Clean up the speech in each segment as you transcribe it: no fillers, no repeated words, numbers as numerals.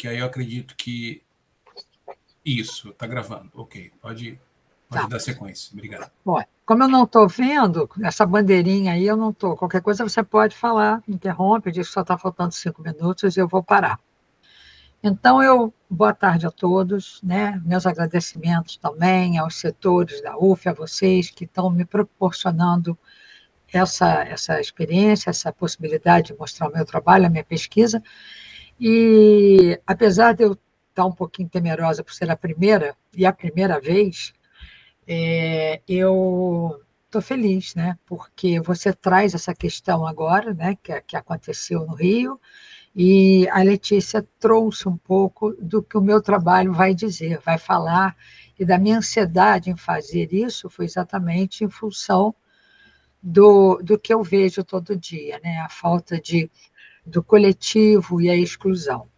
que aí eu acredito que isso, está gravando. Ok, pode Tá. dar sequência. Obrigado. Bom, como eu não estou vendo, essa bandeirinha aí eu não estou. Qualquer coisa você pode falar, interrompe, diz que só está faltando 5 minutos e eu vou parar. Então, boa tarde a todos, né? Meus agradecimentos também aos setores da UF, a vocês que estão me proporcionando essa experiência, essa possibilidade de mostrar o meu trabalho, a minha pesquisa. E, apesar de eu estar um pouquinho temerosa por ser a primeira vez, eu estou feliz, né? Porque você traz essa questão agora, né? Que aconteceu no Rio, e a Letícia trouxe um pouco do que o meu trabalho vai dizer, vai falar, e da minha ansiedade em fazer isso foi exatamente em função do que eu vejo todo dia, né? A falta do coletivo e a exclusão.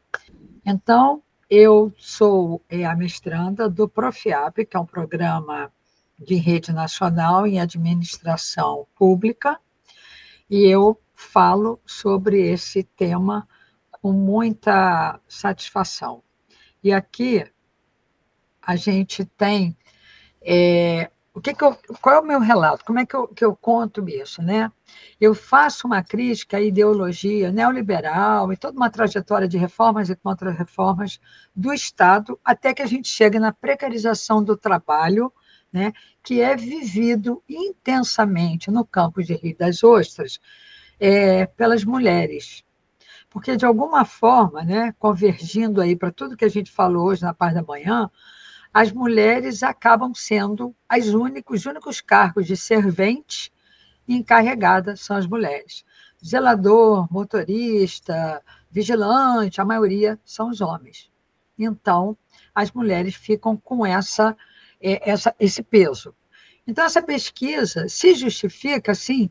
Então, eu sou a mestranda do Profiab, que é um programa de rede nacional em administração pública, e eu falo sobre esse tema com muita satisfação. E aqui a gente tem qual é o meu relato? Como é que eu conto isso, né? Eu faço uma crítica à ideologia neoliberal e toda uma trajetória de reformas e contra-reformas do Estado até que a gente chegue na precarização do trabalho, né, que é vivido intensamente no campo de Rio das Ostras pelas mulheres. Porque, de alguma forma, né, convergindo aí para tudo que a gente falou hoje na parte da manhã, as mulheres acabam sendo os únicos cargos de servente e encarregada são as mulheres. Zelador, motorista, vigilante, a maioria são os homens. Então, as mulheres ficam com esse peso. Então, essa pesquisa se justifica, assim,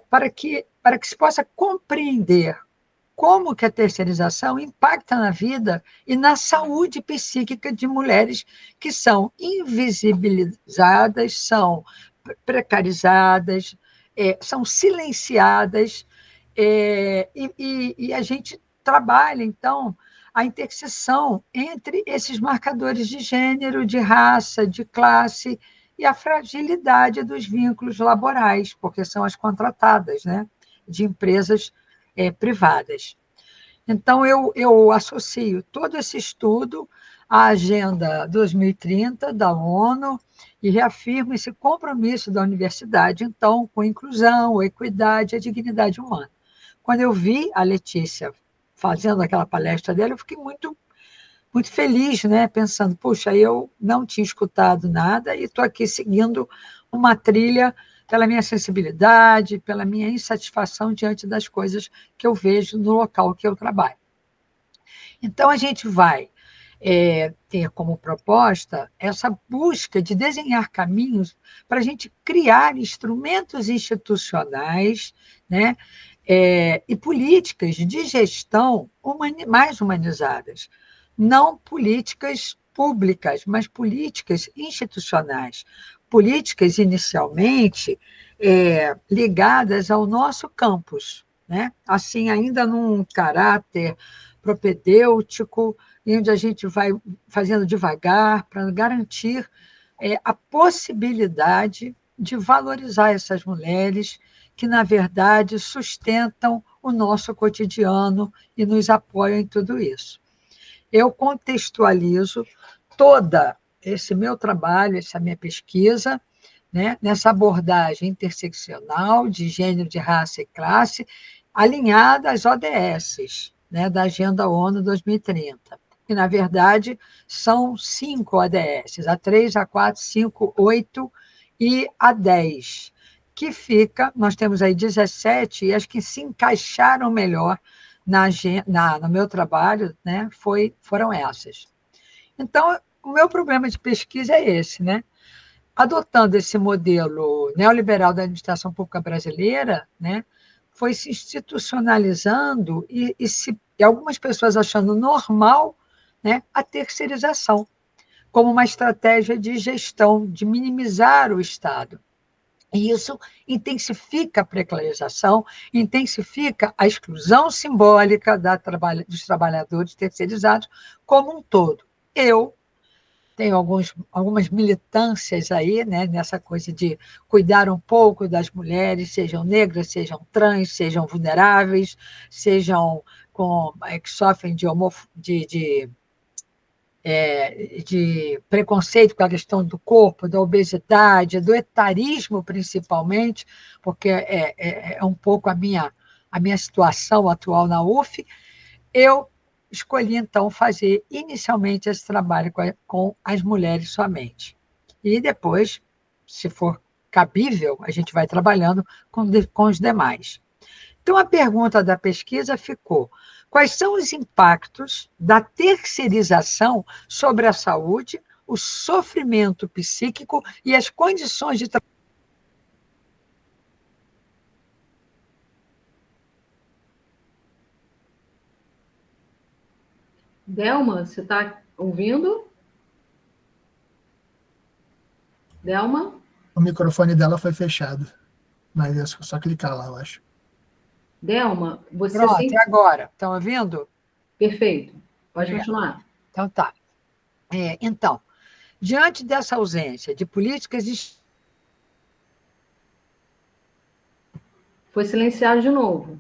para que se possa compreender como que a terceirização impacta na vida e na saúde psíquica de mulheres que são invisibilizadas, são precarizadas, são silenciadas, e a gente trabalha, então, a interseção entre esses marcadores de gênero, de raça, de classe e a fragilidade dos vínculos laborais, porque são as contratadas, né, de empresas privadas. Então, eu associo todo esse estudo à Agenda 2030 da ONU e reafirmo esse compromisso da universidade, então, com inclusão, equidade e a dignidade humana. Quando eu vi a Letícia fazendo aquela palestra dela, eu fiquei muito, muito feliz, né? Pensando, puxa, eu não tinha escutado nada e estou aqui seguindo uma trilha pela minha sensibilidade, pela minha insatisfação diante das coisas que eu vejo no local que eu trabalho. Então, a gente vai ter como proposta essa busca de desenhar caminhos para a gente criar instrumentos institucionais, né, e políticas de gestão mais humanizadas. Não políticas públicas, mas políticas institucionais. Políticas, inicialmente, ligadas ao nosso campus, né? Assim, ainda num caráter propedêutico, onde a gente vai fazendo devagar para garantir a possibilidade de valorizar essas mulheres que, na verdade, sustentam o nosso cotidiano e nos apoiam em tudo isso. Eu contextualizo toda esse meu trabalho, essa minha pesquisa, né, nessa abordagem interseccional de gênero, de raça e classe, alinhada às ODS, né, da Agenda ONU 2030, que, na verdade, são 5 ODS, a 3, a 4, 5, 8 e a 10, que nós temos aí 17, e as que se encaixaram melhor no meu trabalho, né, foram essas. Então, o meu problema de pesquisa é esse, né? Adotando esse modelo neoliberal da administração pública brasileira, né, foi se institucionalizando e algumas pessoas achando normal, né, a terceirização, como uma estratégia de gestão, de minimizar o Estado. E isso intensifica a precarização, intensifica a exclusão simbólica dos trabalhadores terceirizados como um todo. Eu tenho algumas militâncias aí, né, nessa coisa de cuidar um pouco das mulheres, sejam negras, sejam trans, sejam vulneráveis, sejam que sofrem de preconceito com a questão do corpo, da obesidade, do etarismo, principalmente, porque é um pouco a minha situação atual na UF. Eu escolhi, então, fazer inicialmente esse trabalho com as mulheres somente. E depois, se for cabível, a gente vai trabalhando com os demais. Então, a pergunta da pesquisa ficou: quais são os impactos da terceirização sobre a saúde, o sofrimento psíquico e as condições de trabalho? Delma, você está ouvindo? Delma? O microfone dela foi fechado, mas é só clicar lá, eu acho. Delma, você Pronto, sempre... e agora? Estão ouvindo? Perfeito. Pode continuar. Então, tá. Então, diante dessa ausência de políticas... Foi silenciado de novo.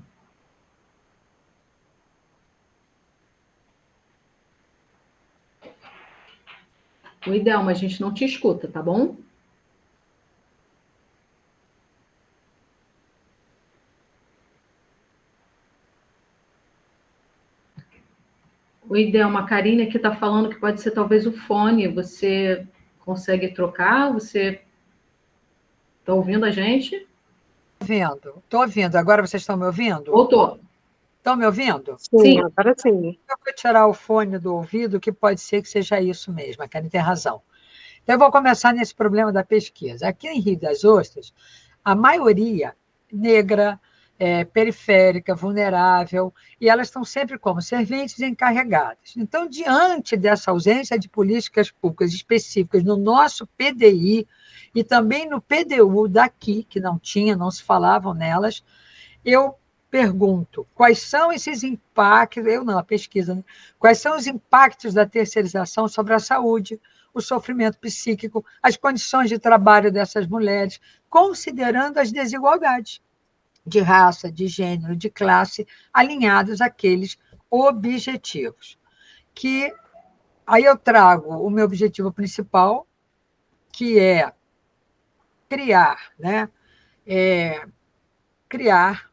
O ideal, mas a gente não te escuta, tá bom? O ideal, uma Karine aqui está falando que pode ser talvez o fone. Você consegue trocar? Você está ouvindo a gente? Estou ouvindo. Agora vocês estão me ouvindo? Voltou. Estão me ouvindo? Sim. Agora sim. Eu vou tirar o fone do ouvido, que pode ser que seja isso mesmo, a Karen tem razão. Então, eu vou começar nesse problema da pesquisa. Aqui em Rio das Ostras, a maioria negra, periférica, vulnerável, e elas estão sempre como serventes encarregadas. Então, diante dessa ausência de políticas públicas específicas no nosso PDI e também no PDU daqui, que não se falavam nelas, eu pergunto, quais são esses impactos, a pesquisa, né? Quais são os impactos da terceirização sobre a saúde, o sofrimento psíquico, as condições de trabalho dessas mulheres, considerando as desigualdades de raça, de gênero, de classe, alinhados àqueles objetivos. Que aí eu trago o meu objetivo principal, que é criar, né? Criar,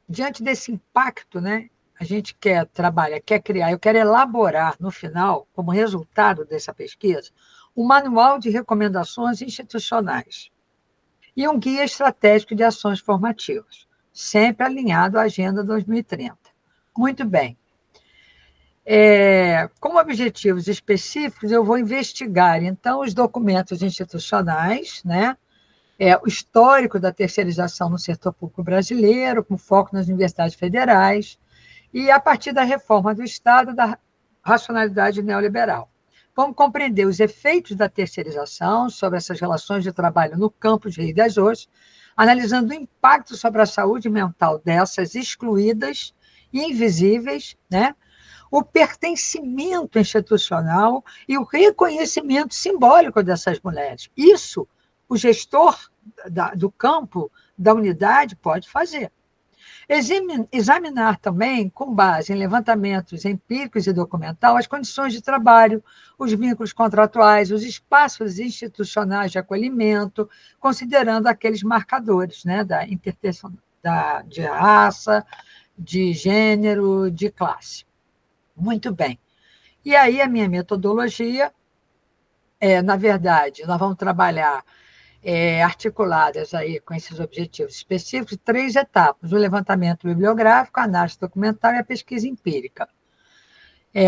diante desse impacto, né? A gente quer trabalhar, quer criar, eu quero elaborar, no final, como resultado dessa pesquisa, um manual de recomendações institucionais e um guia estratégico de ações formativas, sempre alinhado à Agenda 2030. Muito bem. Como objetivos específicos, eu vou investigar, então, os documentos institucionais, né? O histórico da terceirização no setor público brasileiro, com foco nas universidades federais, e a partir da reforma do Estado, da racionalidade neoliberal. Vamos compreender os efeitos da terceirização sobre essas relações de trabalho no campo de Rio das Ostras, analisando o impacto sobre a saúde mental dessas excluídas e invisíveis, né? O pertencimento institucional e o reconhecimento simbólico dessas mulheres. Isso, o gestor do campo, da unidade, pode fazer. Examinar também, com base em levantamentos empíricos e documental, as condições de trabalho, os vínculos contratuais, os espaços institucionais de acolhimento, considerando aqueles marcadores, né, de raça, de gênero, de classe. Muito bem. E aí, a minha metodologia, na verdade, nós vamos trabalhar articuladas aí com esses objetivos específicos, 3 etapas: o levantamento bibliográfico, a análise documental e a pesquisa empírica.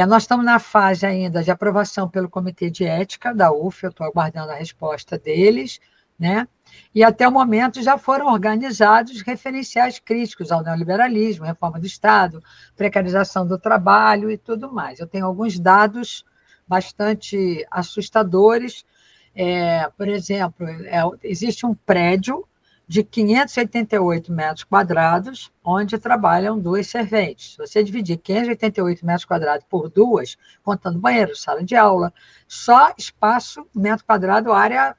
Nós estamos na fase ainda de aprovação pelo Comitê de Ética da UF, eu estou aguardando a resposta deles, né? E até o momento já foram organizados referenciais críticos ao neoliberalismo, reforma do Estado, precarização do trabalho e tudo mais. Eu tenho alguns dados bastante assustadores. Por exemplo, existe um prédio de 588 metros quadrados, onde trabalham 2 serventes. Se você dividir 588 metros quadrados por 2, contando banheiro, sala de aula, só espaço, metro quadrado, área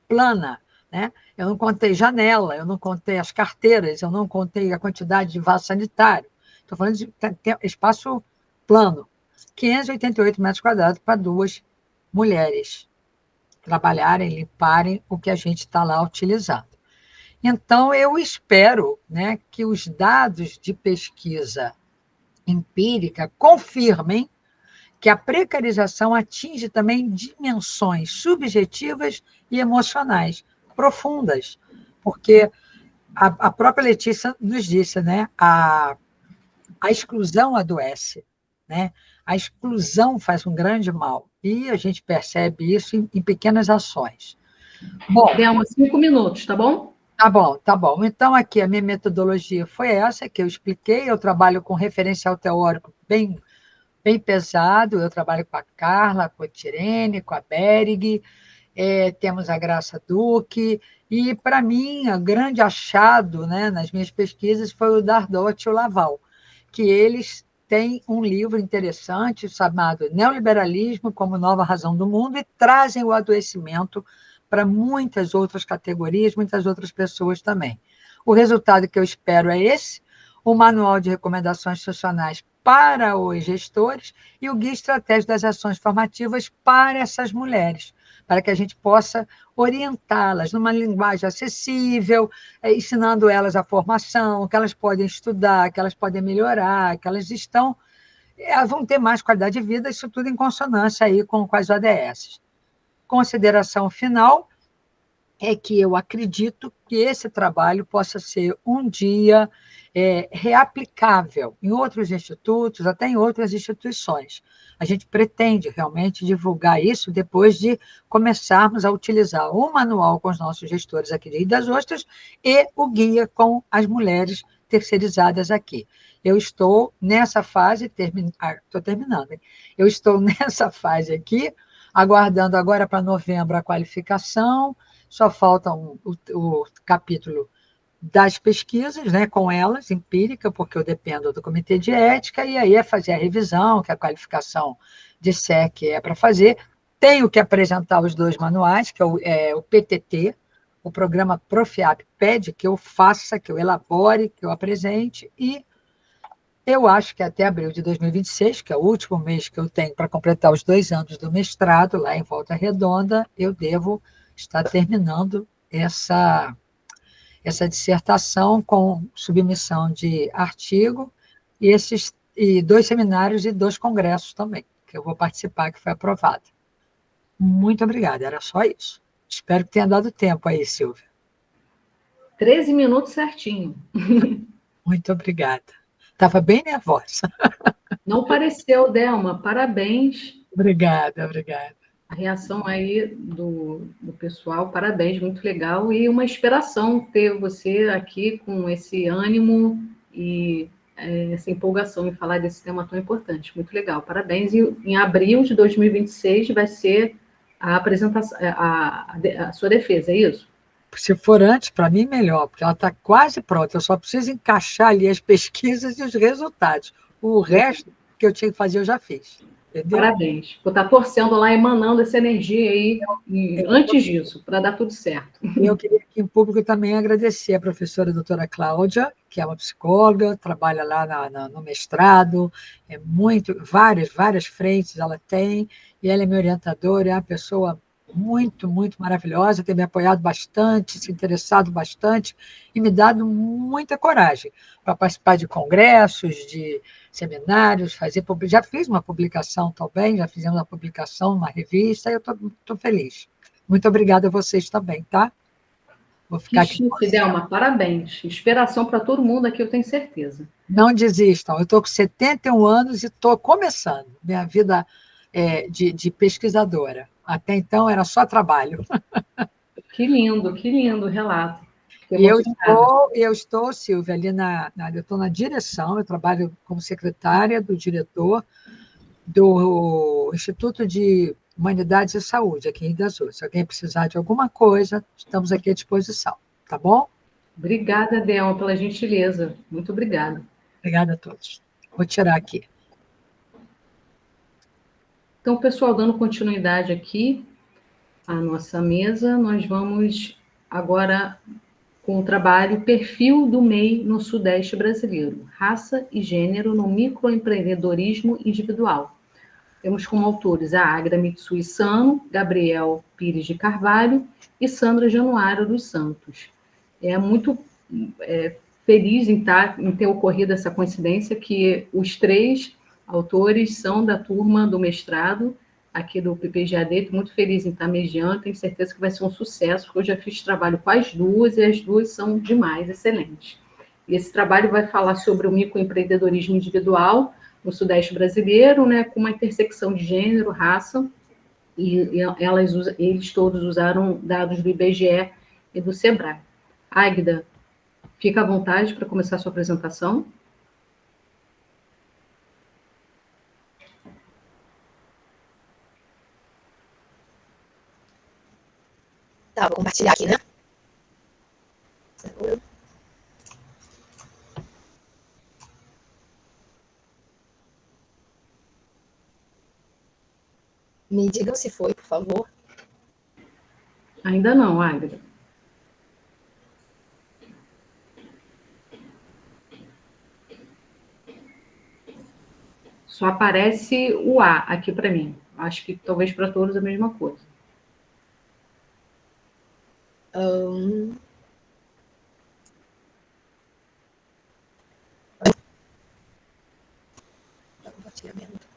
plana, né? Eu não contei janela, eu não contei as carteiras, eu não contei a quantidade de vaso sanitário. Estou falando de espaço plano. 588 metros quadrados para 2 mulheres trabalharem, limparem o que a gente está lá utilizando. Então, eu espero, né, que os dados de pesquisa empírica confirmem que a precarização atinge também dimensões subjetivas e emocionais profundas, porque a própria Letícia nos disse, né, a exclusão adoece, né? A exclusão faz um grande mal, e a gente percebe isso em pequenas ações. Bom, Thelma, 5 minutos, tá bom? tá bom, tá bom. Então, aqui a minha metodologia foi essa que eu expliquei. Eu trabalho com referencial teórico bem pesado. Eu trabalho com a Carla, com a Tirene, com a Berig, temos a Graça Duque, e, para mim, o grande achado, né, nas minhas pesquisas foi o Dardot e o Laval, que eles têm um livro interessante chamado Neoliberalismo como Nova Razão do Mundo, e trazem o adoecimento para muitas outras categorias, muitas outras pessoas também. O resultado que eu espero é esse: o Manual de Recomendações Institucionais para os gestores e o Guia Estratégico das Ações Formativas para essas mulheres, para que a gente possa orientá-las numa linguagem acessível, ensinando elas a formação, que elas podem estudar, que elas podem melhorar, que elas vão ter mais qualidade de vida, isso tudo em consonância aí com as ODS. Consideração final é que eu acredito que esse trabalho possa ser um dia reaplicável em outros institutos, até em outras instituições. A gente pretende realmente divulgar isso depois de começarmos a utilizar o manual com os nossos gestores aqui de Rio das Ostras e o guia com as mulheres terceirizadas aqui. Eu estou nessa fase, estou terminando, hein? Eu estou nessa fase aqui, aguardando agora para novembro a qualificação. Só falta o capítulo das pesquisas, né, com elas, empírica, porque eu dependo do comitê de ética, e aí é fazer a revisão, que a qualificação de SEC é para fazer. Tenho que apresentar os 2 manuais, que é o PTT, o programa Profiap pede que eu faça, que eu elabore, que eu apresente, e eu acho que até abril de 2026, que é o último mês que eu tenho para completar os 2 anos do mestrado, lá em Volta Redonda, eu devo estar terminando essa dissertação com submissão de artigo e 2 seminários e 2 congressos também, que eu vou participar, que foi aprovado. Muito obrigada, era só isso. Espero que tenha dado tempo aí, Silvia. 13 minutos certinho. Muito obrigada. Estava bem nervosa. Não pareceu, Thelma. Parabéns. Obrigada, obrigada. A reação aí do pessoal, parabéns, muito legal. E uma inspiração ter você aqui com esse ânimo e essa empolgação em falar desse tema tão importante. Muito legal, parabéns. E em abril de 2026 vai ser a apresentação, a sua defesa, é isso? Se for antes, para mim, melhor, porque ela está quase pronta. Eu só preciso encaixar ali as pesquisas e os resultados. O resto que eu tinha que fazer, eu já fiz. Entendeu? Parabéns. Vou estar torcendo lá, emanando essa energia aí antes disso, para dar tudo certo. Eu queria aqui em público também agradecer a professora doutora Cláudia, que é uma psicóloga, trabalha lá no mestrado, várias frentes ela tem, e ela é minha orientadora, é uma pessoa muito, muito maravilhosa, tem me apoiado bastante, se interessado bastante e me dado muita coragem para participar de congressos, de seminários, já fiz uma publicação também, já fizemos uma publicação numa revista, e eu estou feliz. Muito obrigada a vocês também, tá? Vou ficar aqui. Thelma, parabéns. Inspiração para todo mundo aqui, eu tenho certeza. Não desistam, eu estou com 71 anos e estou começando minha vida de pesquisadora. Até então era só trabalho. Que lindo relato. E eu estou, Silvia, ali eu estou na direção, eu trabalho como secretária do diretor do Instituto de Humanidades e Saúde, aqui em Iguaçu. Se alguém precisar de alguma coisa, estamos aqui à disposição, tá bom? Obrigada, Delma, pela gentileza. Muito obrigada. Obrigada a todos. Vou tirar aqui. Então, pessoal, dando continuidade aqui à nossa mesa, nós vamos agora com o trabalho Perfil do MEI no Sudeste Brasileiro, Raça e Gênero no Microempreendedorismo Individual. Temos como autores a Agra Mitsui Sano, Gabriel Pires de Carvalho e Sandra Januário dos Santos. É muito feliz em ter ocorrido essa coincidência que os 3 autores são da turma do mestrado aqui do PPGAD. Estou muito feliz em estar mediando, tenho certeza que vai ser um sucesso, porque eu já fiz trabalho com as duas e as duas são demais, excelentes. E esse trabalho vai falar sobre o microempreendedorismo individual no Sudeste brasileiro, né, com uma intersecção de gênero, raça, e eles todos usaram dados do IBGE e do SEBRAE. Águida, fica à vontade para começar a sua apresentação. Tá, vou compartilhar aqui, né? Me digam se foi, por favor. Ainda não, Águida. Só aparece o A aqui para mim. Acho que talvez para todos a mesma coisa. Compartilhamento.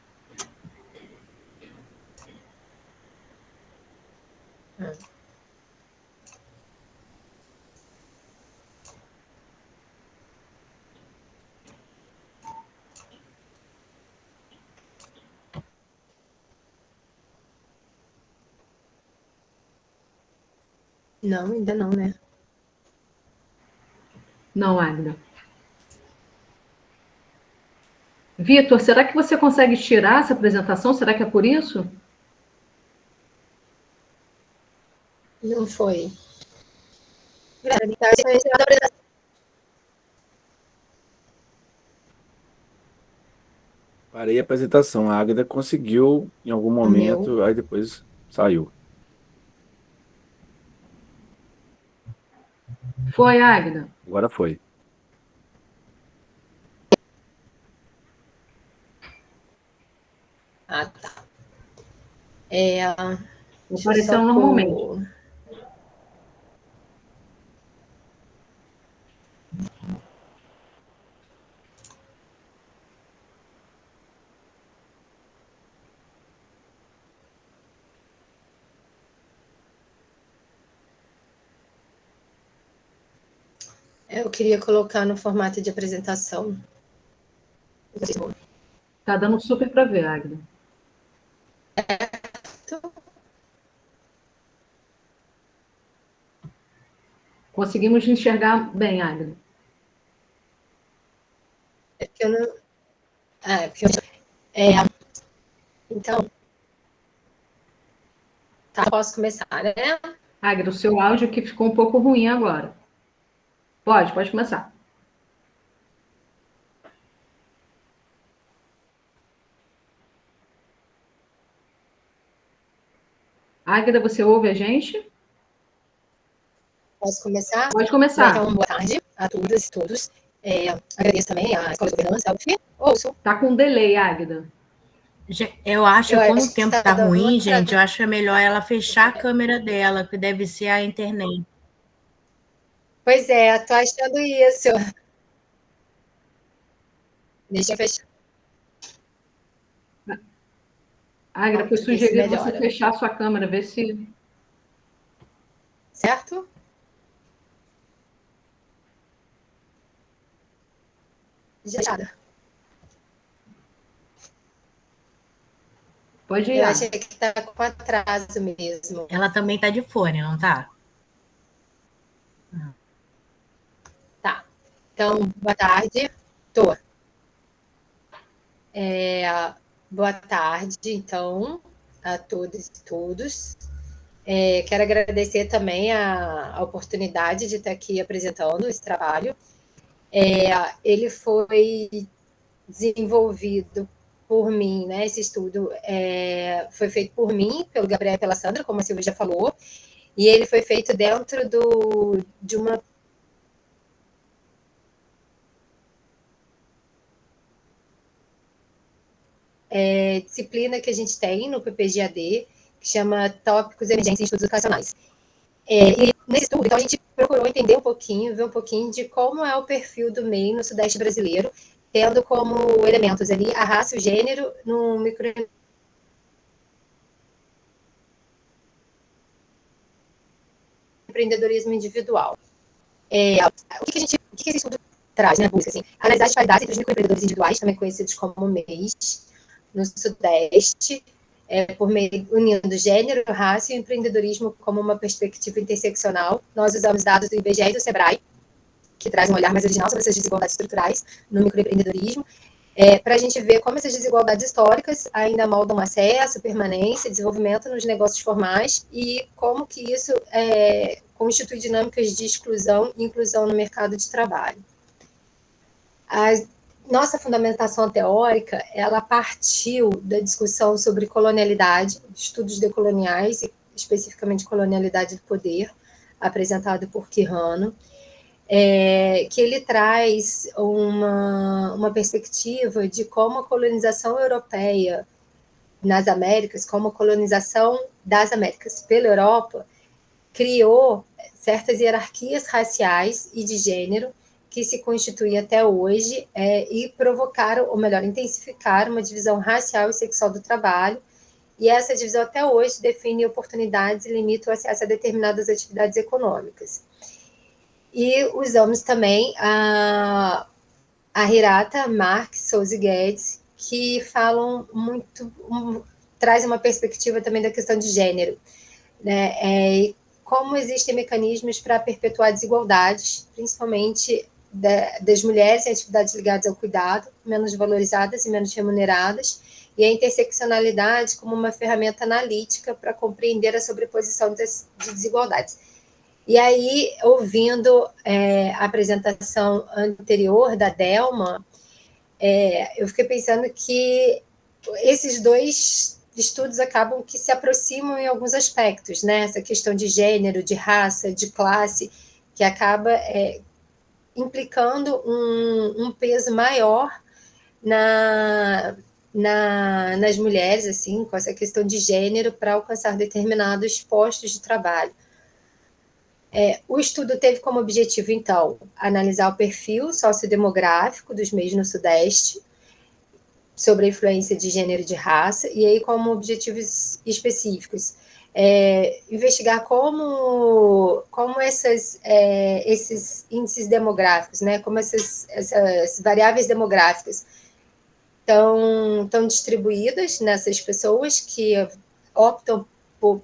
Não, ainda não, né? Não, Águida. Vitor, será que você consegue tirar essa apresentação? Será que é por isso? Não foi. Parei a apresentação. A Águida conseguiu em algum momento, aí depois saiu. Foi, Águida. Agora foi. Ah, tá. Apareceu normalmente. Eu queria colocar no formato de apresentação. Tá dando super para ver, Águida. Conseguimos enxergar bem, Águida. É porque eu não... Então... Tá, posso começar, né? Águida, o seu áudio aqui ficou um pouco ruim agora. Pode começar. Águida, você ouve a gente? Posso começar? Pode começar. Então, boa tarde a todas e todos. Agradeço também à Escola de Governança, ouço. Tá com delay, Águida. Eu acho que como o tempo tá tá dando ruim, muito gente, eu acho que é melhor ela fechar a câmera dela, que deve ser a internet. Pois é, tô achando isso. Deixa eu fechar. Águida, foi sugerido você fechar a sua câmera, ver se... Certo? Fechada. Pode ir. Eu achei que tá com atraso mesmo. Ela também tá de fone, não tá? Tá. Então, boa tarde. Tô. Boa tarde, então, a todos e todos. Quero agradecer também a oportunidade de estar aqui apresentando esse trabalho. Ele foi desenvolvido por mim, né? Esse estudo foi feito por mim, pelo Gabriel e pela Sandra, como a Silvia já falou, e ele foi feito dentro de uma disciplina que a gente tem no PPGAD, que chama Tópicos Emergentes em Estudos Educacionais. E nesse estudo, então, a gente procurou entender um pouquinho, ver um pouquinho de como é o perfil do MEI no Sudeste brasileiro, tendo como elementos ali a raça e o gênero no microempreendedorismo individual. O que esse estudo traz, né? Busca, assim, analisar as disparidades entre os microempreendedores individuais, também conhecidos como MEIs, no Sudeste, por meio unindo gênero, raça e empreendedorismo como uma perspectiva interseccional. Nós usamos dados do IBGE e do SEBRAE, que traz um olhar mais original sobre essas desigualdades estruturais no microempreendedorismo, para a gente ver como essas desigualdades históricas ainda moldam acesso, permanência, desenvolvimento nos negócios formais e como que isso constitui dinâmicas de exclusão e inclusão no mercado de trabalho. Nossa fundamentação teórica, ela partiu da discussão sobre colonialidade, estudos decoloniais, e especificamente colonialidade do poder, apresentado por Quijano, que ele traz uma perspectiva de como a colonização europeia nas Américas, como a colonização das Américas pela Europa, criou certas hierarquias raciais e de gênero que se constituem até hoje e provocaram, ou melhor, intensificaram uma divisão racial e sexual do trabalho, e essa divisão até hoje define oportunidades e limita o acesso a determinadas atividades econômicas. E usamos também a Hirata, Marx, Souza e Guedes, que falam muito, trazem uma perspectiva também da questão de gênero, né? E como existem mecanismos para perpetuar desigualdades, principalmente das mulheres em atividades ligadas ao cuidado, menos valorizadas e menos remuneradas, e a interseccionalidade como uma ferramenta analítica para compreender a sobreposição de desigualdades. E aí, ouvindo a apresentação anterior da Delma, eu fiquei pensando que esses dois estudos acabam que se aproximam em alguns aspectos, né? Essa questão de gênero, de raça, de classe, que acaba implicando um peso maior nas mulheres, assim, com essa questão de gênero para alcançar determinados postos de trabalho. O estudo teve como objetivo, então, analisar o perfil sociodemográfico dos MEIs no Sudeste, sobre a influência de gênero e de raça, e aí como objetivos específicos, investigar como esses índices demográficos, né, como essas variáveis demográficas estão distribuídas nessas pessoas que optam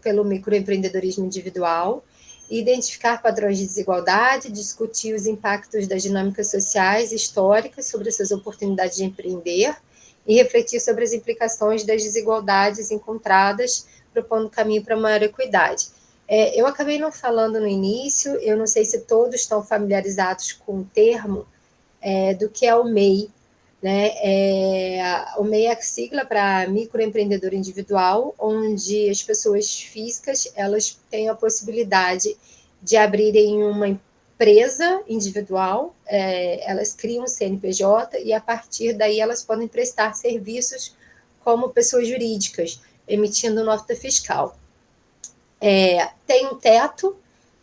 pelo microempreendedorismo individual, identificar padrões de desigualdade, discutir os impactos das dinâmicas sociais e históricas sobre essas oportunidades de empreender e refletir sobre as implicações das desigualdades encontradas, propondo caminho para maior equidade. Eu acabei não falando no início, eu não sei se todos estão familiarizados com o termo do que é o MEI, né? O MEI é a sigla para microempreendedor individual, onde as pessoas físicas elas têm a possibilidade de abrirem uma empresa individual, elas criam um CNPJ e a partir daí elas podem prestar serviços como pessoas jurídicas, emitindo nota fiscal. Tem um teto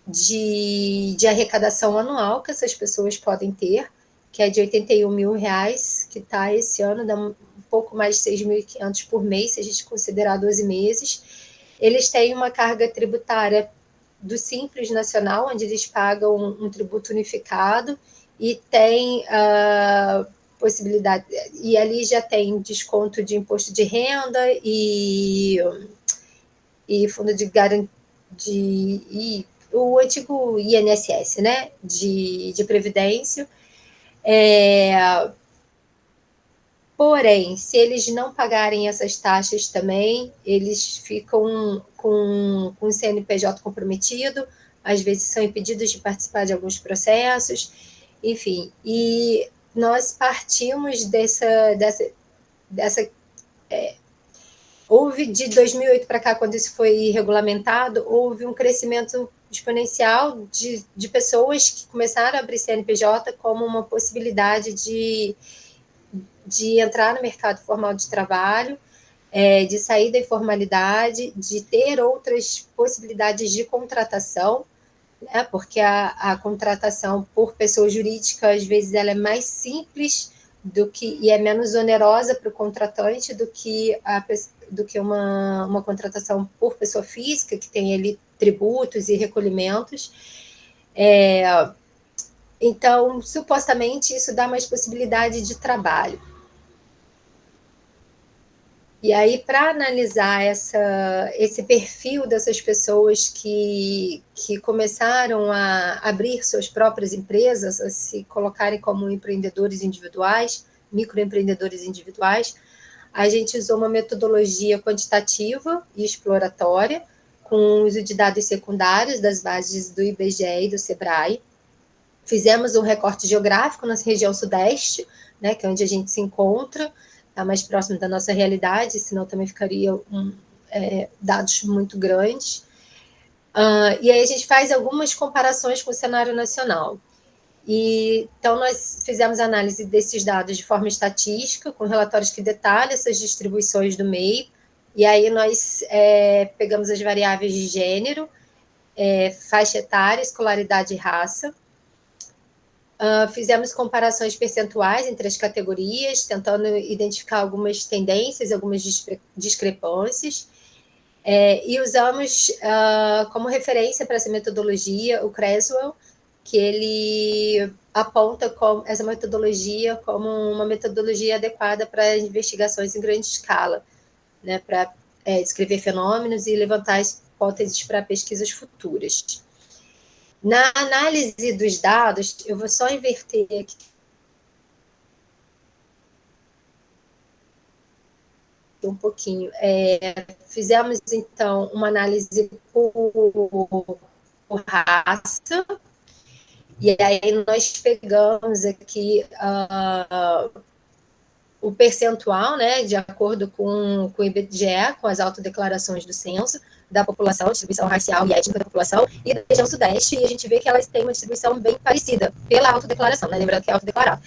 de arrecadação anual que essas pessoas podem ter, que é de R$81 mil, que está esse ano, dá um pouco mais de 6.500 por mês, se a gente considerar 12 meses. Eles têm uma carga tributária do Simples Nacional, onde eles pagam um tributo unificado, e tem possibilidade, e ali já tem desconto de imposto de renda e fundo de garantia, e o antigo INSS, né, de previdência. Porém, se eles não pagarem essas taxas também, eles ficam com o CNPJ comprometido, às vezes são impedidos de participar de alguns processos, enfim. E nós partimos houve de 2008 para cá, quando isso foi regulamentado, houve um crescimento exponencial de pessoas que começaram a abrir CNPJ como uma possibilidade de entrar no mercado formal de trabalho, de sair da informalidade, de ter outras possibilidades de contratação, né? Porque a contratação por pessoa jurídica, às vezes, ela é mais simples e é menos onerosa para o contratante do que uma contratação por pessoa física, que tem ali tributos e recolhimentos. Então, supostamente, isso dá mais possibilidade de trabalho. E aí, para analisar esse perfil dessas pessoas que começaram a abrir suas próprias empresas, a se colocarem como empreendedores individuais, microempreendedores individuais, a gente usou uma metodologia quantitativa e exploratória, com o uso de dados secundários das bases do IBGE e do SEBRAE. Fizemos um recorte geográfico na região sudeste, né, que é onde a gente se encontra, está mais próximo da nossa realidade, senão também ficariam dados muito grandes. E aí a gente faz algumas comparações com o cenário nacional. Então, nós fizemos análise desses dados de forma estatística, com relatórios que detalham essas distribuições do MEI, e aí nós pegamos as variáveis de gênero, faixa etária, escolaridade e raça. Fizemos comparações percentuais entre as categorias, tentando identificar algumas tendências, algumas discrepâncias, e usamos como referência para essa metodologia o Creswell, que ele aponta essa metodologia como uma metodologia adequada para investigações em grande escala, né, para descrever fenômenos e levantar hipóteses para pesquisas futuras. Na análise dos dados, eu vou só inverter aqui um pouquinho. Fizemos, então, uma análise por raça, e aí nós pegamos aqui o percentual, né, de acordo com o IBGE, com as autodeclarações do censo, da população, distribuição racial e étnica da população, e da região sudeste, e a gente vê que elas têm uma distribuição bem parecida pela autodeclaração, né? Lembrando que é autodeclarado.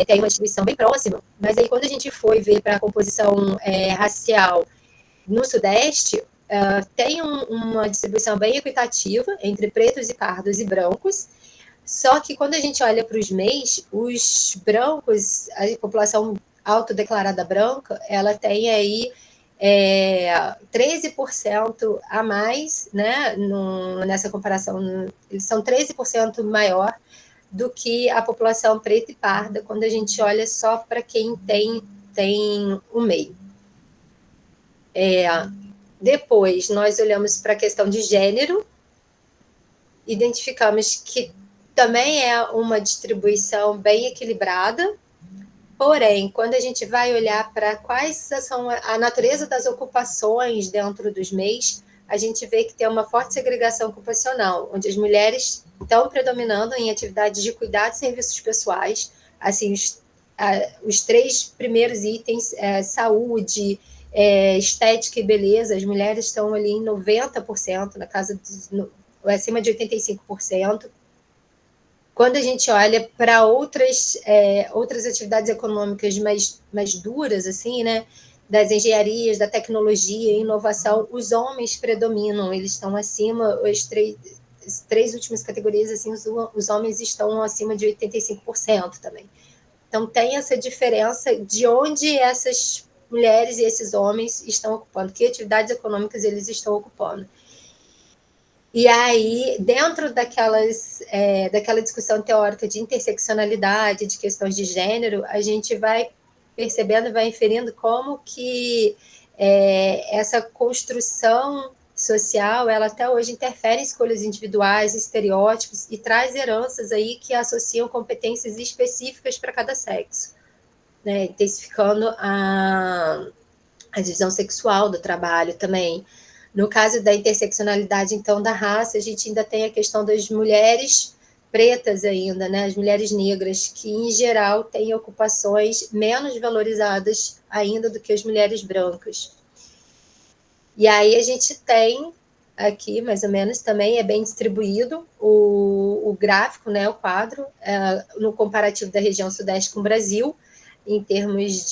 Tem uma distribuição bem próxima, mas aí quando a gente foi ver para a composição racial no sudeste, tem uma distribuição bem equitativa entre pretos e pardos e brancos, só que quando a gente olha para os MEIs, os brancos, a população autodeclarada branca, ela tem aí 13% a mais, né, nessa comparação, eles são 13% maior do que a população preta e parda, quando a gente olha só para quem tem o MEI. Depois, nós olhamos para a questão de gênero, identificamos que também é uma distribuição bem equilibrada, porém, quando a gente vai olhar para quais são a natureza das ocupações dentro dos MEIs, a gente vê que tem uma forte segregação ocupacional, onde as mulheres estão predominando em atividades de cuidado e serviços pessoais, assim, os 3 primeiros itens, saúde, estética e beleza, as mulheres estão ali em 90%, na casa acima de 85%. Quando a gente olha para outras atividades econômicas mais duras, assim, né, das engenharias, da tecnologia e inovação, os homens predominam, eles estão acima, as 3 últimas categorias, assim, os homens estão acima de 85% também. Então, tem essa diferença de onde essas mulheres e esses homens estão ocupando, que atividades econômicas eles estão ocupando. E aí, dentro daquela discussão teórica de interseccionalidade, de questões de gênero, a gente vai percebendo, vai inferindo como que essa construção social, ela até hoje interfere em escolhas individuais, estereótipos, e traz heranças aí que associam competências específicas para cada sexo. né, intensificando a divisão sexual do trabalho também. No caso da interseccionalidade, então, da raça, a gente ainda tem a questão das mulheres pretas ainda, né, as mulheres negras, que, em geral, têm ocupações menos valorizadas ainda do que as mulheres brancas. E aí a gente tem aqui, mais ou menos, também é bem distribuído o gráfico, né, o quadro, no comparativo da região sudeste com o Brasil, em termos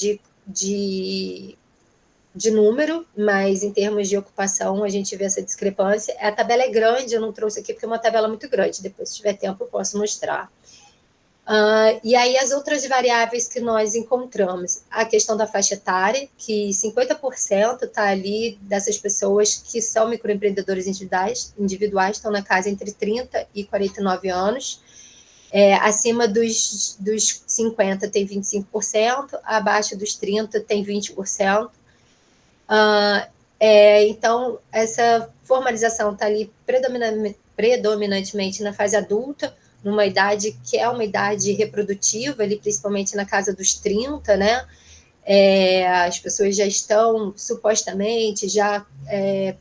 de número, mas em termos de ocupação a gente vê essa discrepância. A tabela é grande, eu não trouxe aqui porque é uma tabela muito grande, depois, se tiver tempo, eu posso mostrar. E aí as outras variáveis que nós encontramos, a questão da faixa etária, que 50% está ali dessas pessoas que são microempreendedores individuais, estão na casa entre 30 e 49 anos, acima dos 50 tem 25%, abaixo dos 30 tem 20%. Então, essa formalização está ali predominantemente na fase adulta, numa idade que é uma idade reprodutiva, ali, principalmente na casa dos 30, né? As pessoas já estão, supostamente, já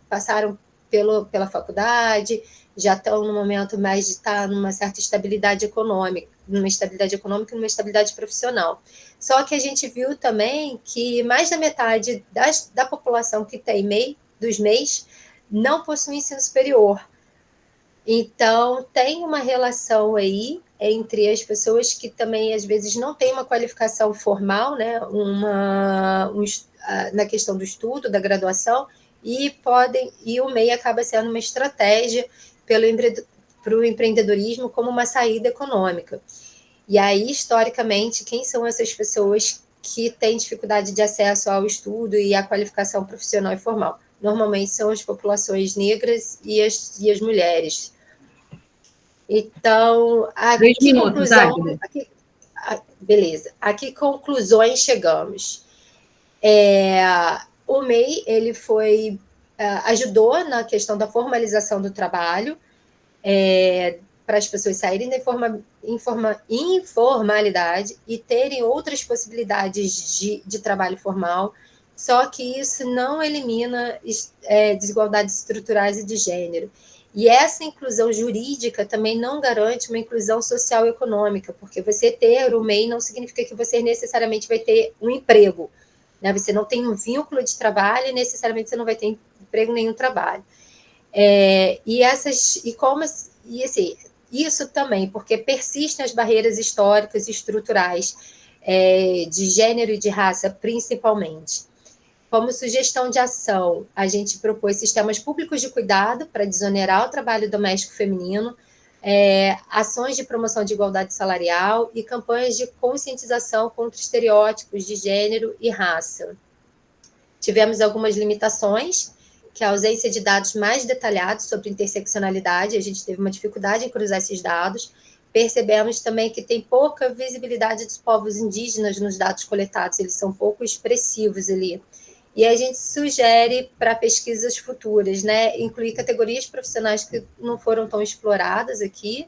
passaram pela faculdade, já estão no momento mais de estar numa certa estabilidade econômica, e numa estabilidade profissional. Só que a gente viu também que mais da metade da população que tem dos MEIs não possui ensino superior. Então, tem uma relação aí entre as pessoas que também, às vezes, não têm uma qualificação formal, né, na questão do estudo, da graduação, e o MEI acaba sendo uma estratégia para o empreendedorismo como uma saída econômica. E aí, historicamente, quem são essas pessoas que têm dificuldade de acesso ao estudo e à qualificação profissional e formal? Normalmente são as populações negras e as mulheres. Então, beleza. A que conclusões chegamos? O MEI, ele ajudou na questão da formalização do trabalho, para as pessoas saírem da informalidade e terem outras possibilidades de trabalho formal, só que isso não elimina desigualdades estruturais e de gênero. E essa inclusão jurídica também não garante uma inclusão social e econômica, porque você ter o MEI não significa que você necessariamente vai ter um emprego, né? Você não tem um vínculo de trabalho e necessariamente você não vai ter emprego nenhum trabalho. Isso também, porque persistem as barreiras históricas e estruturais de gênero e de raça, principalmente. Como sugestão de ação, a gente propôs sistemas públicos de cuidado para desonerar o trabalho doméstico feminino, ações de promoção de igualdade salarial e campanhas de conscientização contra estereótipos de gênero e raça. Tivemos algumas limitações, que é a ausência de dados mais detalhados sobre interseccionalidade, a gente teve uma dificuldade em cruzar esses dados. Percebemos também que tem pouca visibilidade dos povos indígenas nos dados coletados, eles são pouco expressivos ali. E a gente sugere para pesquisas futuras, né, incluir categorias profissionais que não foram tão exploradas aqui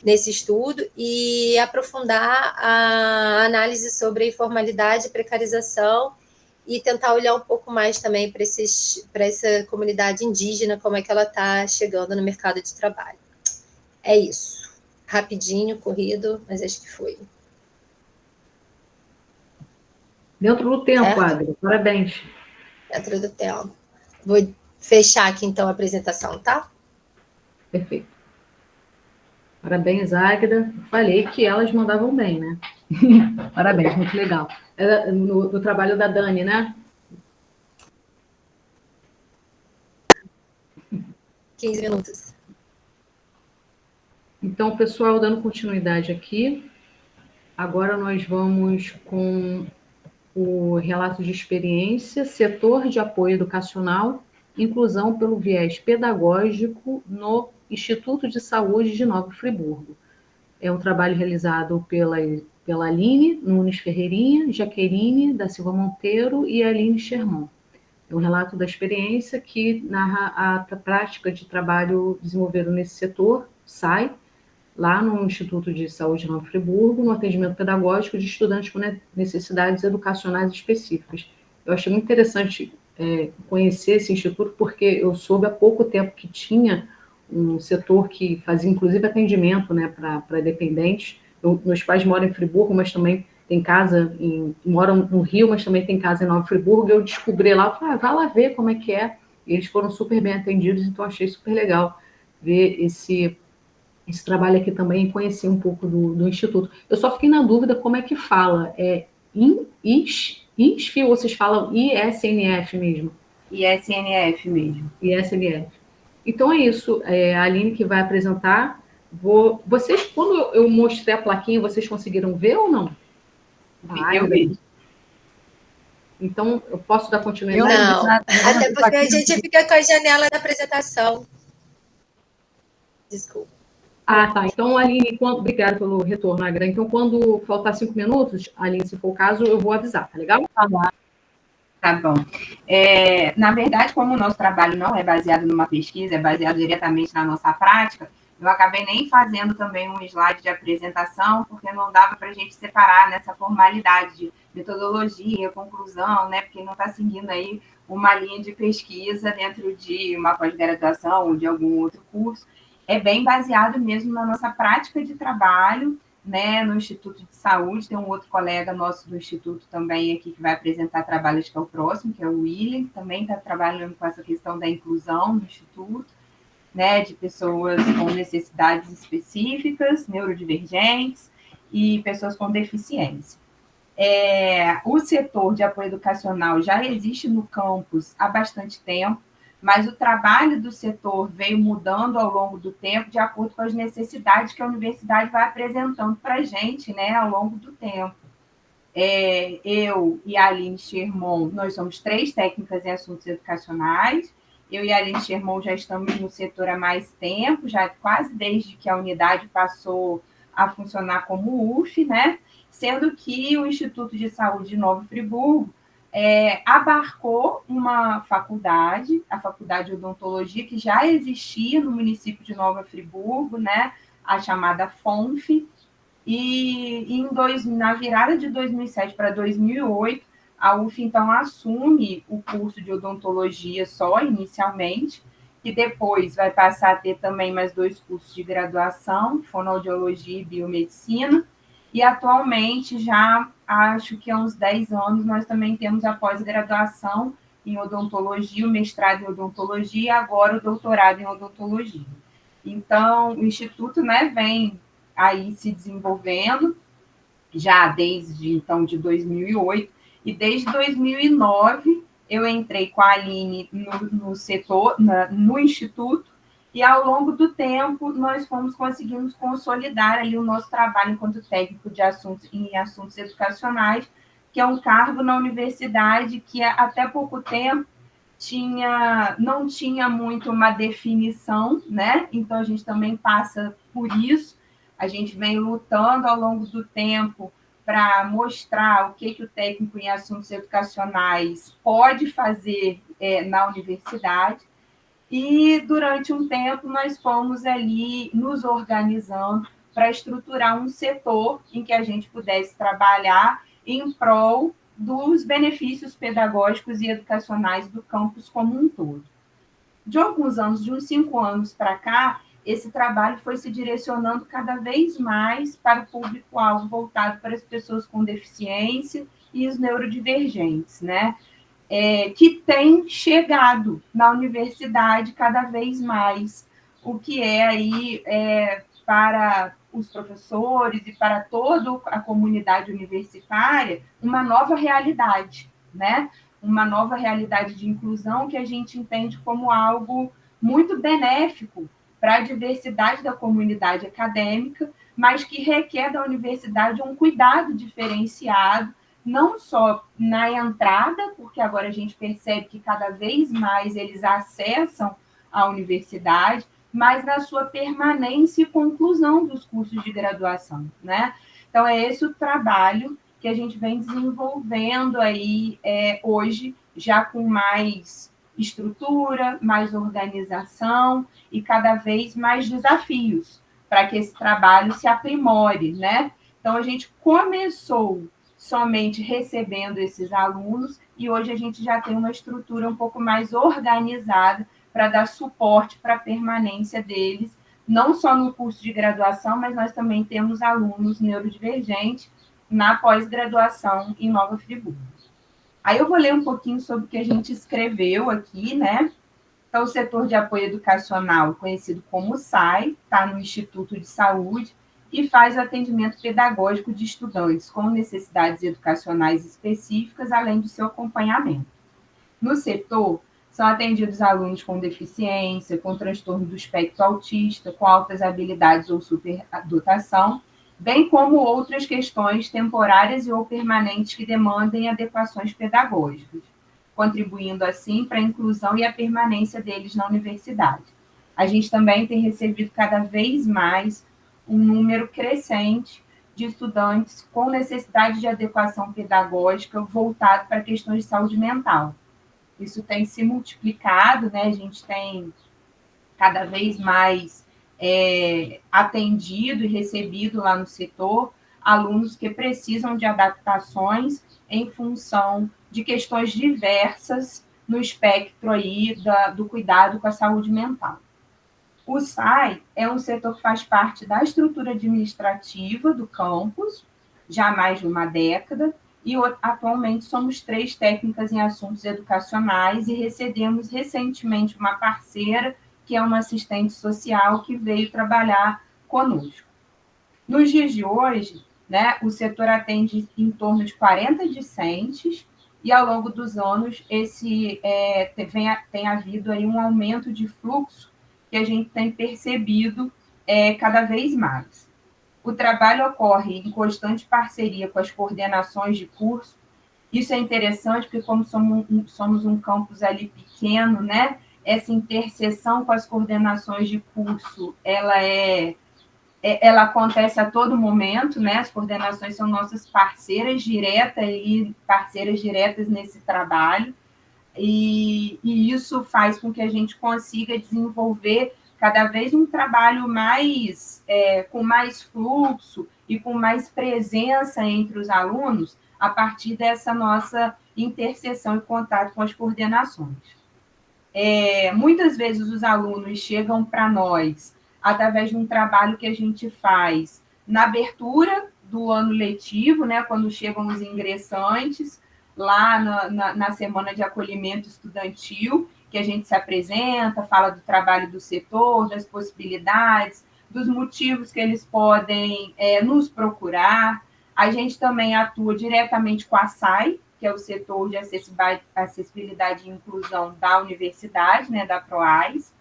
nesse estudo e aprofundar a análise sobre a informalidade e precarização e tentar olhar um pouco mais também para essa comunidade indígena, como é que ela está chegando no mercado de trabalho. É isso. Rapidinho, corrido, mas acho que foi. Dentro do tempo, Águeda. Parabéns. Dentro do tempo. Vou fechar aqui, então, a apresentação, tá? Perfeito. Parabéns, Águeda. Falei que elas mandavam bem, né? Parabéns, muito legal. No trabalho da Dani, né? 15 minutos. Então, pessoal, dando continuidade aqui, agora nós vamos com o relato de experiência, setor de apoio educacional, inclusão pelo viés pedagógico no Instituto de Saúde de Nova Friburgo. É um trabalho realizado pela Aline Nunes Ferreirinha, Jaqueline da Silva Monteiro e Aline Sherman. É um relato da experiência que narra a prática de trabalho desenvolvido nesse setor, SAI, lá no Instituto de Saúde Ramo Friburgo, no atendimento pedagógico de estudantes com necessidades educacionais específicas. Eu achei muito interessante conhecer esse instituto, porque eu soube há pouco tempo que tinha um setor que fazia, inclusive, atendimento, né, para dependentes. Meus pais moram em Friburgo, mas também tem casa moram no Rio, mas também tem casa em Nova Friburgo. Eu descobri lá, falei, vai lá ver como é que é. E eles foram super bem atendidos, então achei super legal ver esse trabalho aqui também e conhecer um pouco do Instituto. Eu só fiquei na dúvida como é que fala. É ISF ou vocês falam ISNF mesmo? ISNF mesmo. ISNF. Então é isso. A Aline que vai apresentar. Vocês, quando eu mostrei a plaquinha, vocês conseguiram ver ou não? Eu vi. Então, eu posso dar continuidade? Não, até porque a gente fica com a janela da apresentação. Desculpa. Ah, tá. Então, Aline, obrigada pelo retorno, Agra. Então, quando faltar 5 minutos, Aline, se for o caso, eu vou avisar, tá legal? Tá bom. Na verdade, como o nosso trabalho não é baseado numa pesquisa, é baseado diretamente na nossa prática, eu acabei nem fazendo também um slide de apresentação, porque não dava para a gente separar nessa formalidade de metodologia, conclusão, né? Porque não está seguindo aí uma linha de pesquisa dentro de uma pós-graduação ou de algum outro curso. É bem baseado mesmo na nossa prática de trabalho, né, no Instituto de Saúde. Tem um outro colega nosso do Instituto também aqui que vai apresentar trabalhos, que é o próximo, que é o William, que também está trabalhando com essa questão da inclusão no Instituto, né, de pessoas com necessidades específicas, neurodivergentes e pessoas com deficiência. O setor de apoio educacional já existe no campus há bastante tempo, mas o trabalho do setor veio mudando ao longo do tempo, de acordo com as necessidades que a universidade vai apresentando para a gente, né, ao longo do tempo. Eu e a Aline Schermon, nós somos 3 técnicas em assuntos educacionais. Eu e a Aline Schermon já estamos no setor há mais tempo, já quase desde que a unidade passou a funcionar como UF, né? Sendo que o Instituto de Saúde de Nova Friburgo abarcou uma faculdade, a Faculdade de Odontologia, que já existia no município de Nova Friburgo, né, a chamada FONF, e na virada de 2007 para 2008, a UF, então, assume o curso de odontologia só, inicialmente, e depois vai passar a ter também mais 2 cursos de graduação, fonoaudiologia e biomedicina, e atualmente, já acho que há uns 10 anos, nós também temos a pós-graduação em odontologia, o mestrado em odontologia e agora o doutorado em odontologia. Então, o Instituto, né, vem aí se desenvolvendo já desde, então, de 2008, e desde 2009 eu entrei com a Aline no setor, no Instituto, e ao longo do tempo nós conseguimos consolidar ali o nosso trabalho enquanto técnico em assuntos educacionais, que é um cargo na universidade que até pouco tempo não tinha muito uma definição, né? Então a gente também passa por isso, a gente vem lutando ao longo do tempo para mostrar o que o técnico em assuntos educacionais pode fazer na universidade. E, durante um tempo, nós fomos ali nos organizando para estruturar um setor em que a gente pudesse trabalhar em prol dos benefícios pedagógicos e educacionais do campus como um todo. De alguns anos, de uns 5 anos para cá, esse trabalho foi se direcionando cada vez mais para o público-alvo voltado para as pessoas com deficiência e os neurodivergentes, né? Que tem chegado na universidade cada vez mais, o que aí para os professores e para toda a comunidade universitária uma nova realidade, né? Uma nova realidade de inclusão que a gente entende como algo muito benéfico para a diversidade da comunidade acadêmica, mas que requer da universidade um cuidado diferenciado, não só na entrada, porque agora a gente percebe que cada vez mais eles acessam a universidade, mas na sua permanência e conclusão dos cursos de graduação, né? Então, é esse o trabalho que a gente vem desenvolvendo aí hoje, já com mais estrutura, mais organização e cada vez mais desafios para que esse trabalho se aprimore, né? Então, a gente começou somente recebendo esses alunos e hoje a gente já tem uma estrutura um pouco mais organizada para dar suporte para a permanência deles, não só no curso de graduação, mas nós também temos alunos neurodivergentes na pós-graduação em Nova Friburgo. Aí eu vou ler um pouquinho sobre o que a gente escreveu aqui, né? Então, o setor de apoio educacional, conhecido como SAI, está no Instituto de Saúde e faz o atendimento pedagógico de estudantes com necessidades educacionais específicas, além do seu acompanhamento. No setor, são atendidos alunos com deficiência, com transtorno do espectro autista, com altas habilidades ou superdotação, bem como outras questões temporárias e ou permanentes que demandem adequações pedagógicas, contribuindo, assim, para a inclusão e a permanência deles na universidade. A gente também tem recebido cada vez mais um número crescente de estudantes com necessidade de adequação pedagógica voltado para questões de saúde mental. Isso tem se multiplicado, né? A gente tem cada vez mais atendido e recebido lá no setor alunos que precisam de adaptações em função de questões diversas no espectro aí do cuidado com a saúde mental. O SAI é um setor que faz parte da estrutura administrativa do campus, já há mais de uma década, e atualmente somos 3 técnicas em assuntos educacionais e recebemos recentemente uma parceira, que é uma assistente social, que veio trabalhar conosco. Nos dias de hoje, né, o setor atende em torno de 40 discentes, e ao longo dos anos tem havido aí um aumento de fluxo que a gente tem percebido cada vez mais. O trabalho ocorre em constante parceria com as coordenações de curso. Isso é interessante, porque como somos um campus ali pequeno, né, essa interseção com as coordenações de curso, ela acontece a todo momento, né? As coordenações são nossas parceiras diretas nesse trabalho, e isso faz com que a gente consiga desenvolver cada vez um trabalho com mais fluxo e com mais presença entre os alunos a partir dessa nossa interseção e contato com as coordenações. Muitas vezes os alunos chegam para nós através de um trabalho que a gente faz na abertura do ano letivo, né, quando chegam os ingressantes, lá na semana de acolhimento estudantil, que a gente se apresenta, fala do trabalho do setor, das possibilidades, dos motivos que eles podem nos procurar. A gente também atua diretamente com a SAI, que é o setor de acessibilidade e inclusão da universidade, né, da PROAIS,